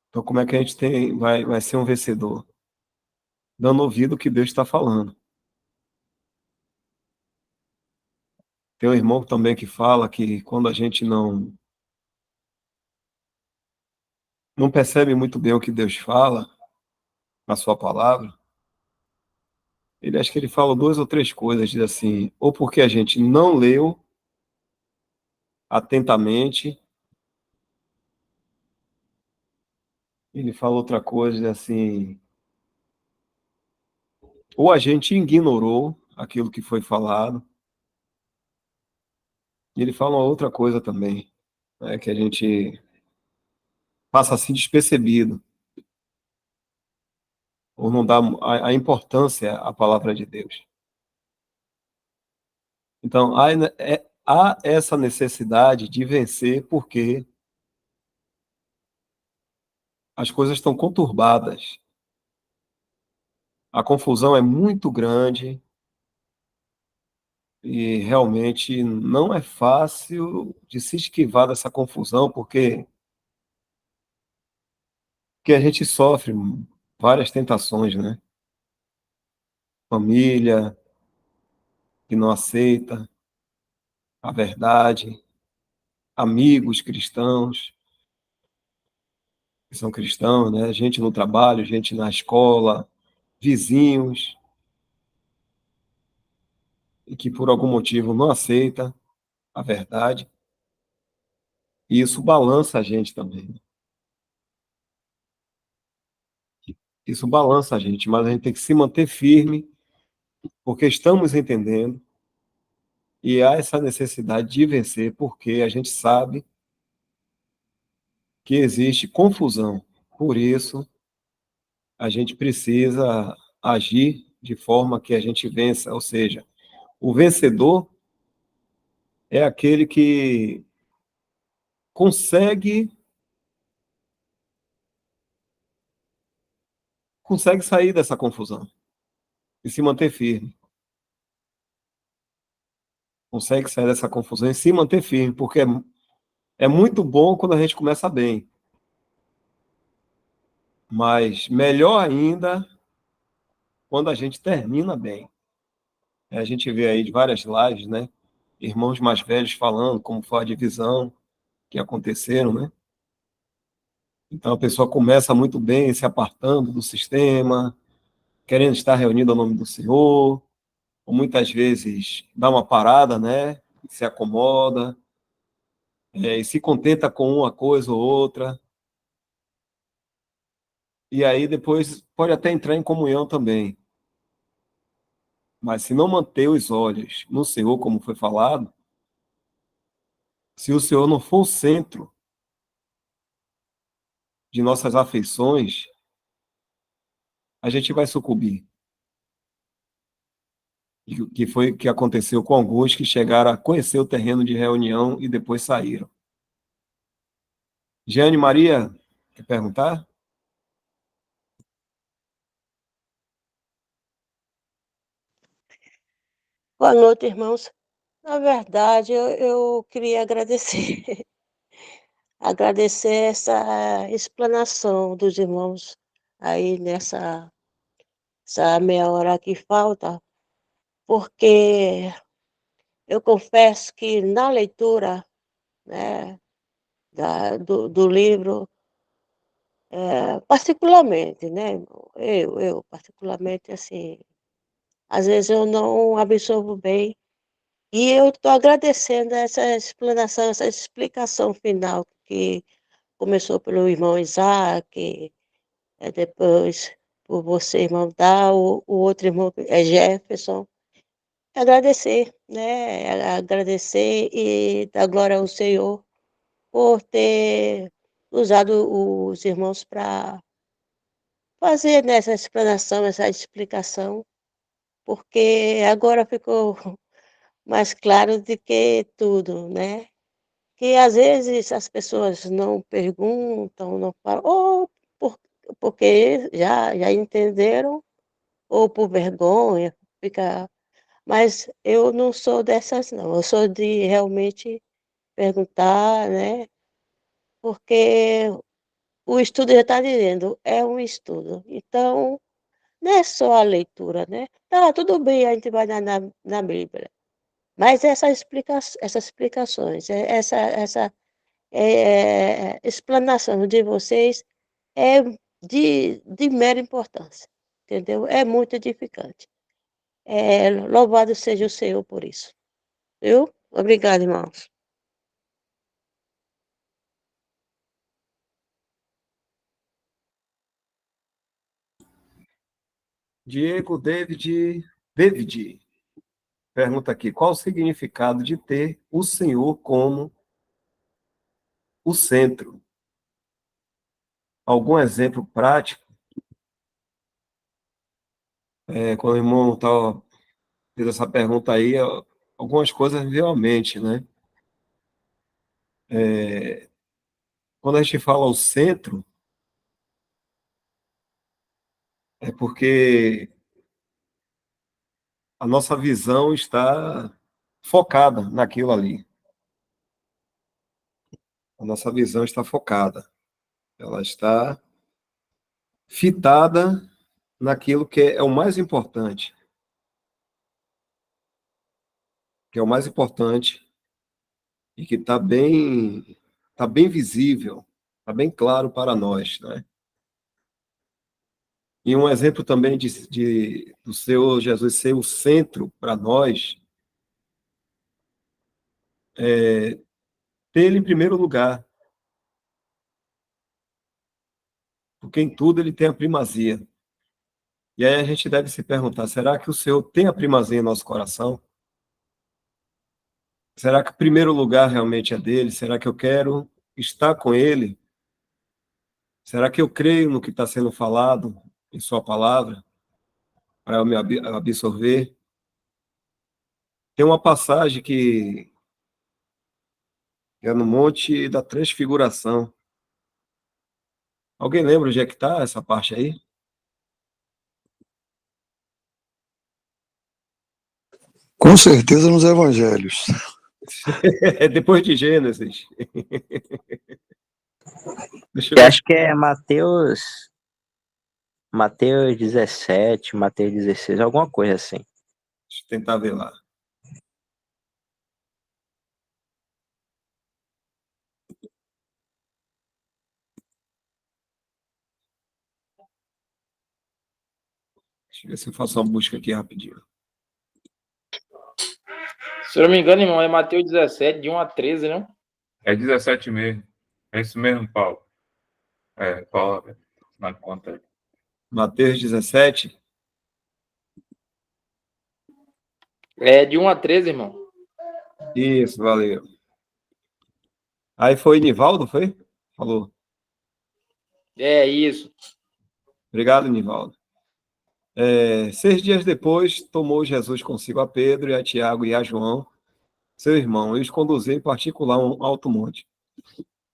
Então, como é que a gente vai ser um vencedor? Dando ouvido ao que Deus está falando. Tem um irmão também que fala que quando a gente não percebe muito bem o que Deus fala na sua palavra, ele acha que ele fala duas ou três coisas, diz assim, ou porque a gente não leu atentamente, ele fala outra coisa, diz assim, ou a gente ignorou aquilo que foi falado, e ele fala uma outra coisa também, né, que a gente passa assim despercebido, ou não dá a importância à palavra de Deus. Então, há essa necessidade de vencer porque as coisas estão conturbadas. A confusão é muito grande e realmente não é fácil de se esquivar dessa confusão, porque a gente sofre várias tentações, né? Família que não aceita a verdade, amigos cristãos que são cristãos, né? Gente no trabalho, gente na escola, vizinhos e que por algum motivo não aceita a verdade. E isso balança a gente também. Isso balança a gente, mas a gente tem que se manter firme, porque estamos entendendo e há essa necessidade de vencer, porque a gente sabe que existe confusão. Por isso, a gente precisa agir de forma que a gente vença, ou seja, o vencedor é aquele que consegue sair dessa confusão e se manter firme. Consegue sair dessa confusão e se manter firme, porque é muito bom quando a gente começa bem. Mas melhor ainda quando a gente termina bem. A gente vê aí de várias lives, né? Irmãos mais velhos falando como foi a divisão que aconteceram, né? Então a pessoa começa muito bem, se apartando do sistema, querendo estar reunido ao nome do Senhor, ou muitas vezes dá uma parada, né? Se acomoda, e se contenta com uma coisa ou outra, e aí depois pode até entrar em comunhão também. Mas se não manter os olhos no Senhor, como foi falado, se o Senhor não for o centro de nossas afeições, a gente vai sucumbir. Que foi o que aconteceu com alguns que chegaram a conhecer o terreno de reunião e depois saíram. Jeane Maria, quer perguntar? Boa noite, irmãos. Na verdade, eu queria agradecer, agradecer essa explanação dos irmãos aí essa meia hora que falta, porque eu confesso que na leitura, né, do livro, particularmente, né, irmão, eu particularmente, assim, às vezes eu não absorvo bem. E eu estou agradecendo essa explanação, essa explicação final que começou pelo irmão Isaac, depois por você, irmão Dal, o outro irmão é Jefferson. agradecer, né? Agradecer e dar glória ao Senhor por ter usado os irmãos para fazer nessa explanação, essa explicação, porque agora ficou mais claro do que tudo, né? Que às vezes as pessoas não perguntam, não falam, ou por, porque já entenderam, ou por vergonha, fica. Mas eu não sou dessas, não. Eu sou de realmente perguntar, né? Porque o estudo já está dizendo, é um estudo. Então, não é só a leitura, né? Tá, tudo bem, a gente vai na Bíblia. Mas essas explicações, essa explanação de vocês é de mera importância, entendeu? É muito edificante. Louvado seja o Senhor por isso. Viu? Obrigada, irmãos. Diego David pergunta aqui: qual o significado de ter o Senhor como o centro? Algum exemplo prático? Quando o irmão fez essa pergunta aí, algumas coisas me veio à mente, né? Quando a gente fala o centro, é porque a nossa visão está focada naquilo ali. A nossa visão está focada. Ela está fitada naquilo que é o mais importante. Que é o mais importante e que tá bem visível, está bem claro para nós, né? E um exemplo também do Senhor Jesus ser o centro para nós, ter Ele em primeiro lugar, porque em tudo Ele tem a primazia. E aí a gente deve se perguntar, será que o Senhor tem a primazia em nosso coração? Será que o primeiro lugar realmente é dele? Será que eu quero estar com Ele? Será que eu creio no que está sendo falado em Sua palavra, para eu me absorver? Tem uma passagem que é no Monte da Transfiguração. Alguém lembra onde é que está essa parte aí? Com certeza nos evangelhos. É depois de Gênesis. Deixa eu Eu ver. acho que é Mateus 17, Mateus 16, alguma coisa assim. Deixa eu tentar ver lá. Deixa eu ver se eu faço uma busca aqui rapidinho. Se eu não me engano, irmão, é Mateus 17, de 1 a 13, não? É 17 mesmo. É isso mesmo, Paulo. Paulo, na conta aí. Mateus 17. É de 1 a 13, irmão. Isso, valeu. Aí foi Nivaldo, foi? Falou. É isso. Obrigado, Nivaldo. 6 dias depois, tomou Jesus consigo a Pedro e a Tiago e a João, seu irmão, e os conduziu em particular a um alto monte.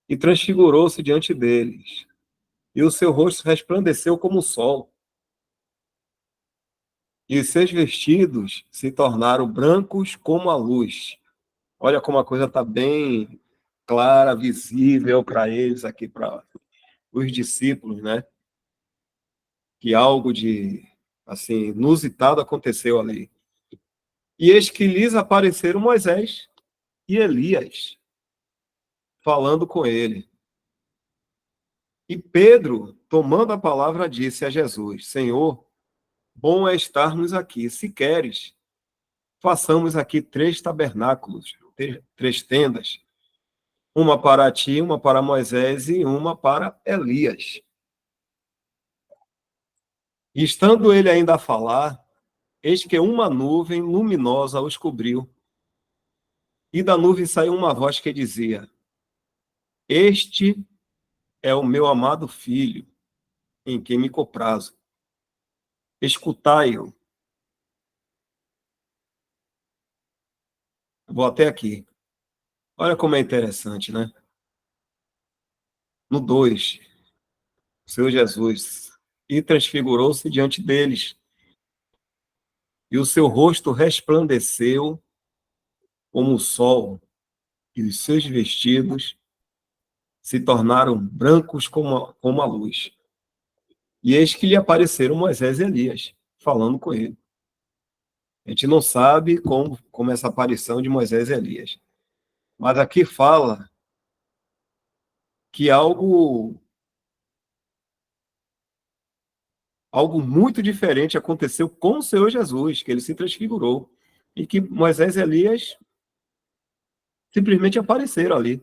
E transfigurou-se diante deles. E o seu rosto resplandeceu como o sol. E os seus vestidos se tornaram brancos como a luz. Olha como a coisa está bem clara, visível para eles aqui, para os discípulos, né? Que algo de, assim, inusitado aconteceu ali. E eis que lhes apareceram Moisés e Elias, falando com ele. E Pedro, tomando a palavra, disse a Jesus: Senhor, bom é estarmos aqui. Se queres, façamos aqui 3 tabernáculos, 3 tendas, uma para ti, uma para Moisés e uma para Elias. E estando ele ainda a falar, eis que uma nuvem luminosa os cobriu, e da nuvem saiu uma voz que dizia: Este é o meu amado filho, em quem me comprazo. Escutai-o. Vou até aqui. Olha como é interessante, né? No 2, o Senhor Jesus, e transfigurou-se diante deles, e o seu rosto resplandeceu como o sol, e os seus vestidos se tornaram brancos como a luz. E eis que lhe apareceram Moisés e Elias, falando com ele. A gente não sabe como essa aparição de Moisés e Elias. Mas aqui fala que algo muito diferente aconteceu com o Senhor Jesus, que ele se transfigurou. E que Moisés e Elias simplesmente apareceram ali.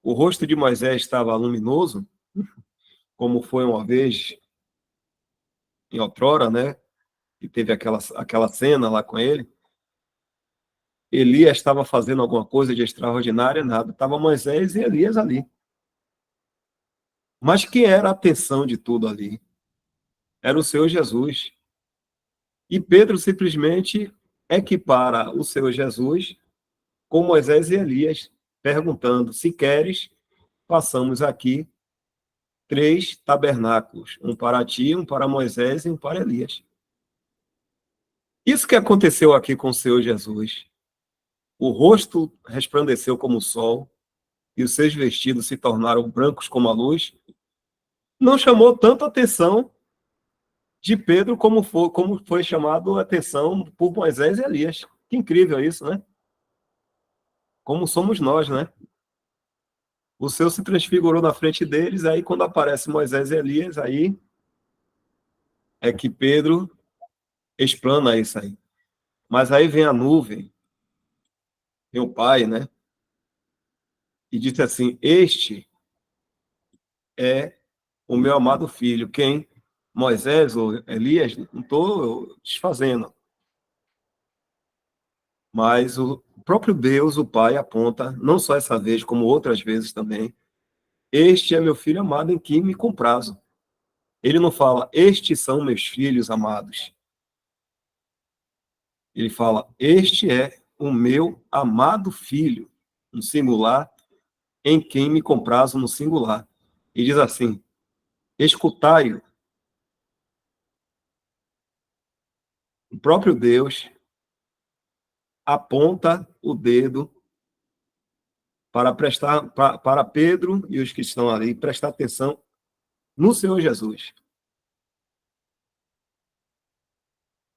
O rosto de Moisés estava luminoso, como foi uma vez em outrora, né? E teve aquela cena lá com ele. Elias estava fazendo alguma coisa de extraordinária, nada. Estava Moisés e Elias ali. Mas quem era a atenção de tudo ali? Era o Senhor Jesus. E Pedro simplesmente equipara o Senhor Jesus com Moisés e Elias, perguntando: se queres, façamos aqui 3 tabernáculos, um para ti, um para Moisés e um para Elias. Isso que aconteceu aqui com o Senhor Jesus. O rosto resplandeceu como o sol, e os seus vestidos se tornaram brancos como a luz, não chamou tanto a atenção de Pedro como foi chamado a atenção por Moisés e Elias. Que incrível isso, né? Como somos nós, né? O Senhor se transfigurou na frente deles, aí quando aparece Moisés e Elias, aí é que Pedro explana isso aí. Mas aí vem a nuvem, vem o Pai, né? E diz assim: Este é o meu amado filho. Quem? Moisés ou Elias? Não estou desfazendo. Mas o próprio Deus, o Pai, aponta, não só essa vez, como outras vezes também: Este é meu filho amado em quem me comprazo. Ele não fala: Estes são meus filhos amados. Ele fala: Este é o meu amado filho, no singular, em quem me comprazo, no singular. E diz assim: escutai-o. O próprio Deus aponta o dedo para Pedro e os que estão ali prestar atenção no Senhor Jesus.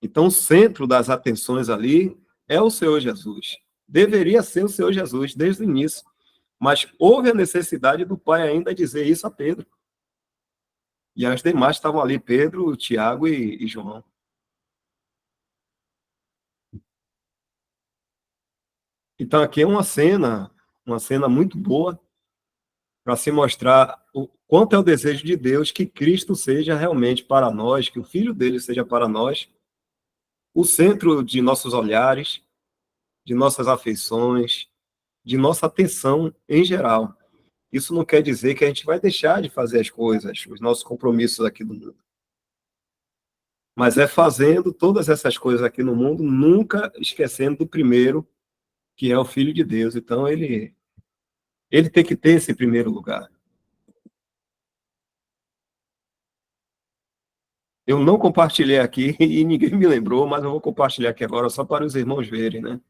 Então, o centro das atenções ali é o Senhor Jesus. Deveria ser o Senhor Jesus desde o início. Mas houve a necessidade do Pai ainda dizer isso a Pedro. E as demais estavam ali, Pedro, Tiago e João. Então, aqui é uma cena muito boa para se mostrar o quanto é o desejo de Deus que Cristo seja realmente para nós, que o Filho dele seja para nós o centro de nossos olhares, de nossas afeições, de nossa atenção em geral. Isso não quer dizer que a gente vai deixar de fazer as coisas, os nossos compromissos aqui no mundo. Mas é fazendo todas essas coisas aqui no mundo, nunca esquecendo do primeiro, que é o Filho de Deus. Então, ele tem que ter esse primeiro lugar. Eu não compartilhei aqui e ninguém me lembrou, mas eu vou compartilhar aqui agora só para os irmãos verem, né?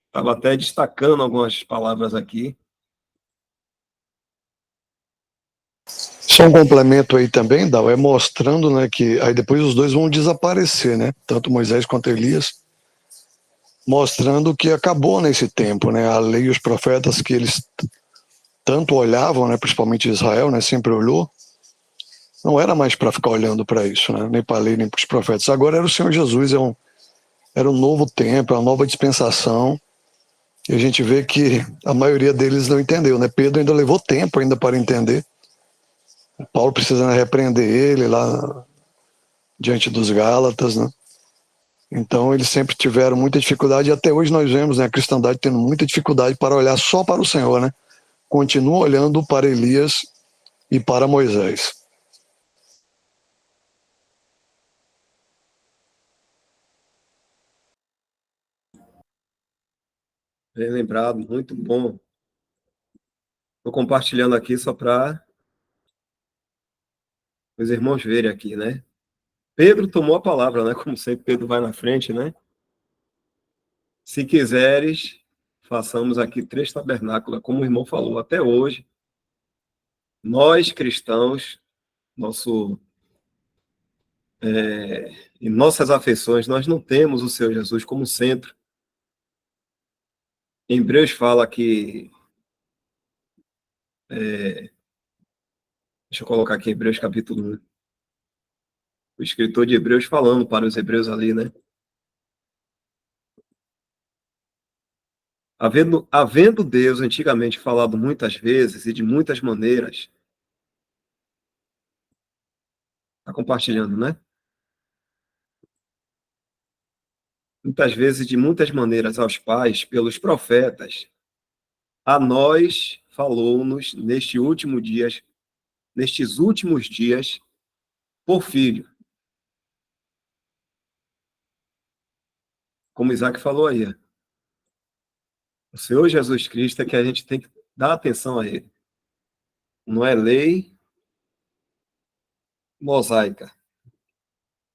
Estava até destacando algumas palavras aqui. Só um complemento aí também, Dal, é mostrando, né, que aí depois os dois vão desaparecer, né? Tanto Moisés quanto Elias, mostrando que acabou nesse tempo, né? A lei e os profetas que eles tanto olhavam, né, principalmente Israel, né, sempre olhou, não era mais para ficar olhando para isso, né? Nem para a lei, nem para os profetas. Agora era o Senhor Jesus, era um novo tempo, é uma nova dispensação. E a gente vê que a maioria deles não entendeu, né? Pedro ainda levou tempo ainda para entender. Paulo precisa repreender ele lá diante dos Gálatas, né? Então eles sempre tiveram muita dificuldade, e até hoje nós vemos, né, a cristandade tendo muita dificuldade para olhar só para o Senhor, né? Continua olhando para Elias e para Moisés. Bem lembrado, muito bom. Estou compartilhando aqui só para os irmãos verem aqui, né? Pedro tomou a palavra, né? Como sempre, Pedro vai na frente, né? Se quiseres, façamos aqui 3 tabernáculos, como o irmão falou, até hoje, nós cristãos, nosso, em nossas afeições, nós não temos o Senhor Jesus como centro. Em Hebreus fala que, deixa eu colocar aqui Hebreus capítulo 1, o escritor de Hebreus falando para os hebreus ali, né? Havendo Deus antigamente falado muitas vezes e de muitas maneiras, está compartilhando, né? Muitas vezes de muitas maneiras aos pais, pelos profetas, a nós falou-nos nestes últimos dias, por filho. Como Isaac falou aí, o Senhor Jesus Cristo é que a gente tem que dar atenção a ele. Não é lei mosaica,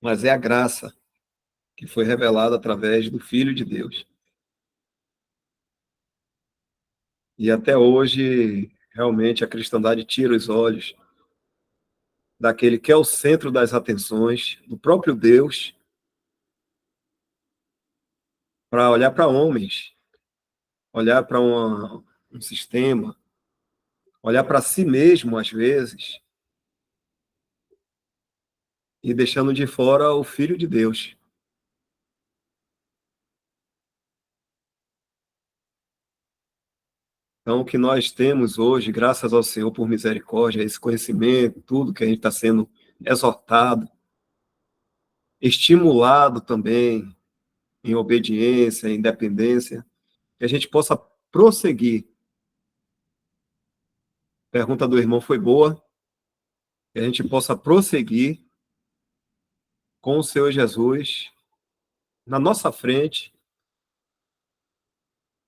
mas é a graça que foi revelada através do Filho de Deus. E até hoje, realmente, a cristandade tira os olhos daquele que é o centro das atenções, do próprio Deus, para olhar para homens, olhar para um sistema, olhar para si mesmo, às vezes, e deixando de fora o Filho de Deus. Então, o que nós temos hoje, graças ao Senhor por misericórdia, esse conhecimento, tudo que a gente está sendo exortado, estimulado também em obediência, em independência, que a gente possa prosseguir. A pergunta do irmão foi boa, que a gente possa prosseguir com o Senhor Jesus na nossa frente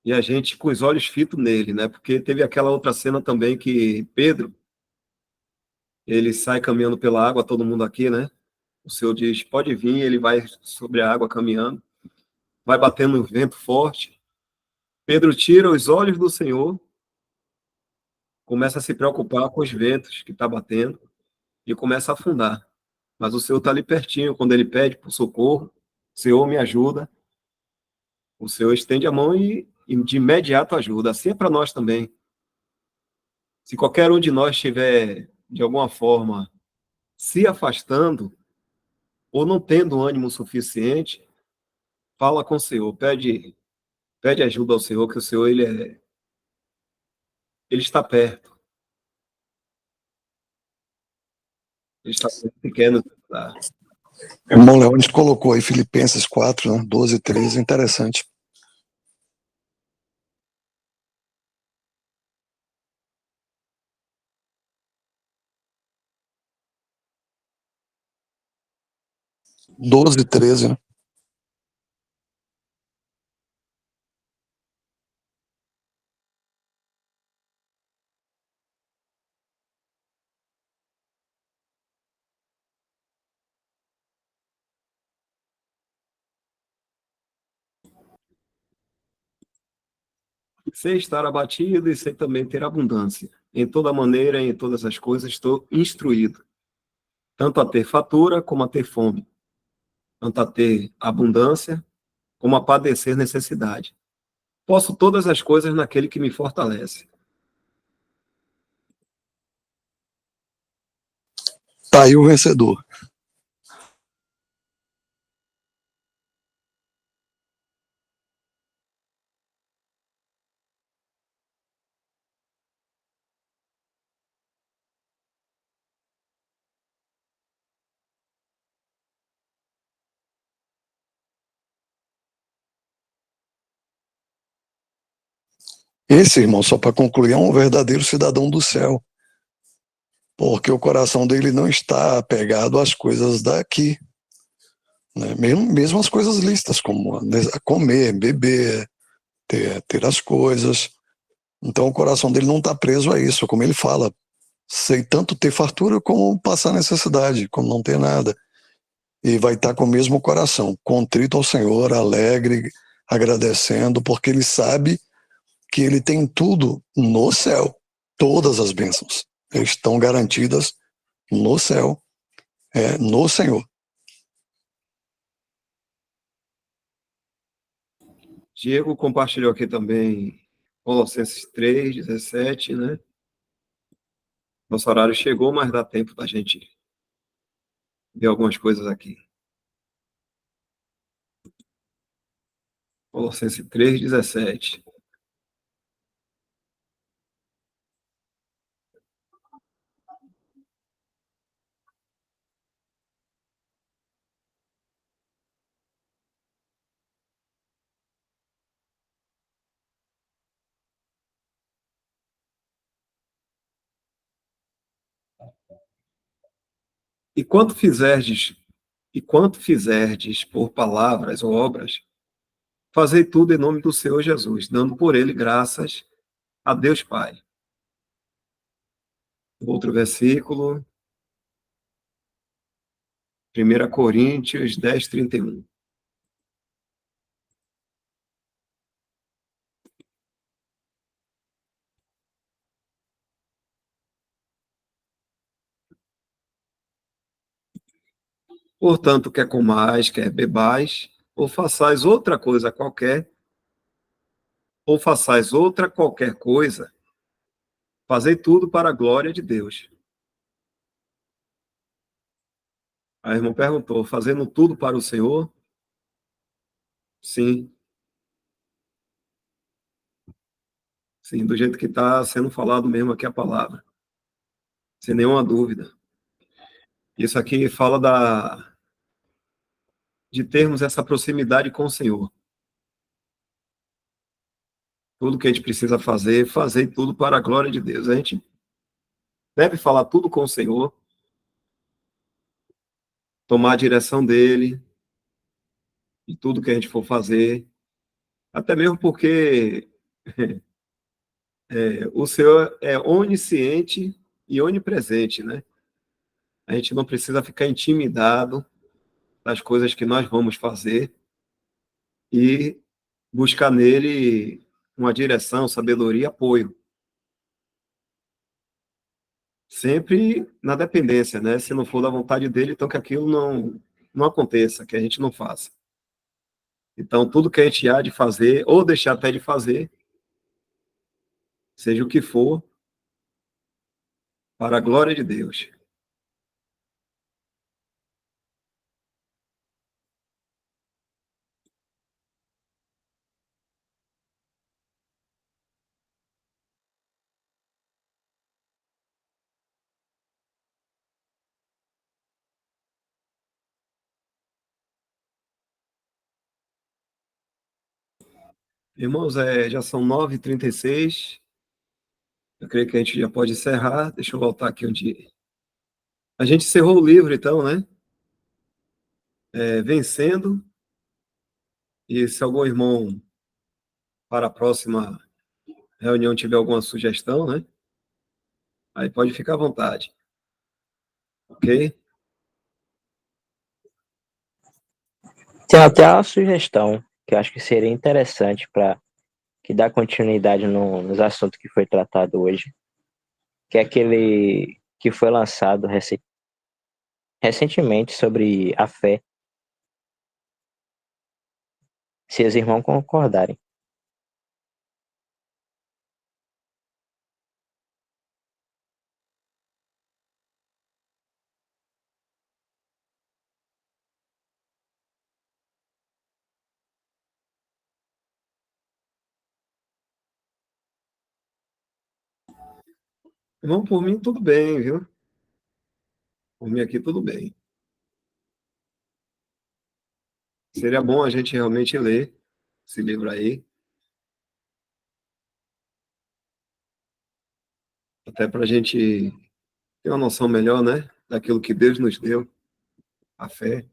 e a gente com os olhos fitos nele, né? Porque teve aquela outra cena também que Pedro, ele sai caminhando pela água, todo mundo aqui, né? O Senhor diz, pode vir, ele vai sobre a água caminhando, vai batendo um vento forte. Pedro tira os olhos do Senhor, começa a se preocupar com os ventos que está batendo e começa a afundar. Mas o Senhor está ali pertinho, quando ele pede por socorro, Senhor, me ajuda. O Senhor estende a mão e de imediato ajuda. Assim é para nós também. Se qualquer um de nós estiver, de alguma forma, se afastando ou não tendo ânimo suficiente, fala com o Senhor, pede ajuda ao Senhor, que o Senhor ele está perto. Ele está perto e quer nos ajudar. O irmão Leônidas colocou aí Filipenses 4, né, 12 e 13, interessante. Doze e 13, né? Sem estar abatido e sem também ter abundância. Em toda maneira, em todas as coisas, estou instruído, tanto a ter fatura como a ter fome, tanto a ter abundância como a padecer necessidade. Posso todas as coisas naquele que me fortalece. Tá aí o vencedor. Esse, irmão, só para concluir, é um verdadeiro cidadão do céu, porque o coração dele não está apegado às coisas daqui, né? Mesmo as coisas lícitas, como comer, beber, ter as coisas. Então o coração dele não está preso a isso, como ele fala. Sei tanto ter fartura como passar necessidade, como não ter nada. E vai estar com o mesmo coração, contrito ao Senhor, alegre, agradecendo, porque ele sabe que ele tem tudo no céu. Todas as bênçãos estão garantidas no céu, no Senhor. Diego compartilhou aqui também Colossenses 3:17, né? Nosso horário chegou, mas dá tempo da gente ver algumas coisas aqui. Colossenses 3:17. E quanto fizerdes por palavras ou obras, fazei tudo em nome do Senhor Jesus, dando por ele graças a Deus Pai. Outro versículo, 1 Coríntios 10:31. Portanto, quer comais, quer bebais, ou façais outra coisa qualquer, ou façais outra qualquer coisa, fazei tudo para a glória de Deus. A irmã perguntou, fazendo tudo para o Senhor? Sim, sim, do jeito que está sendo falado mesmo aqui a palavra, sem nenhuma dúvida. Isso aqui fala de termos essa proximidade com o Senhor. Tudo que a gente precisa fazer, fazer tudo para a glória de Deus. A gente deve falar tudo com o Senhor, tomar a direção dele, em tudo que a gente for fazer, até mesmo porque o Senhor é onisciente e onipresente, né? A gente não precisa ficar intimidado das coisas que nós vamos fazer e buscar nele uma direção, sabedoria, apoio. Sempre na dependência, né? Se não for da vontade dele, então que aquilo não aconteça, que a gente não faça. Então, tudo que a gente há de fazer, ou deixar até de fazer, seja o que for, para a glória de Deus. Irmãos, já são 9h36. Eu creio que a gente já pode encerrar. Deixa eu voltar aqui onde. A gente encerrou o livro, então, né? Vencendo. E se algum irmão, para a próxima reunião, tiver alguma sugestão, né? Aí pode ficar à vontade. Ok? Tem até uma sugestão que eu acho que seria interessante para que dá continuidade nos assuntos que foi tratado hoje, que é aquele que foi lançado recentemente sobre a fé, se os irmãos concordarem. Irmão, por mim, tudo bem, viu? Por mim aqui, tudo bem. Seria bom a gente realmente ler esse livro aí. até para a gente ter uma noção melhor, né, daquilo que Deus nos deu, a fé.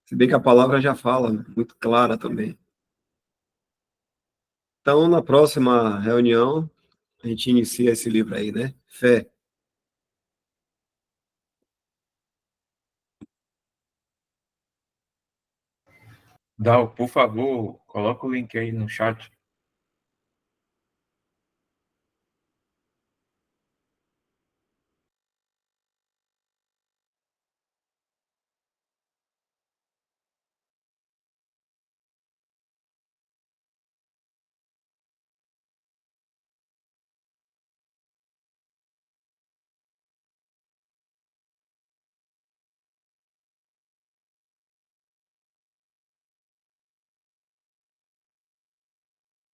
Se bem que a palavra já fala, né, muito clara também. Então, na próxima reunião, a gente inicia esse livro aí, né? Fé. Dal, por favor, coloca o link aí no chat.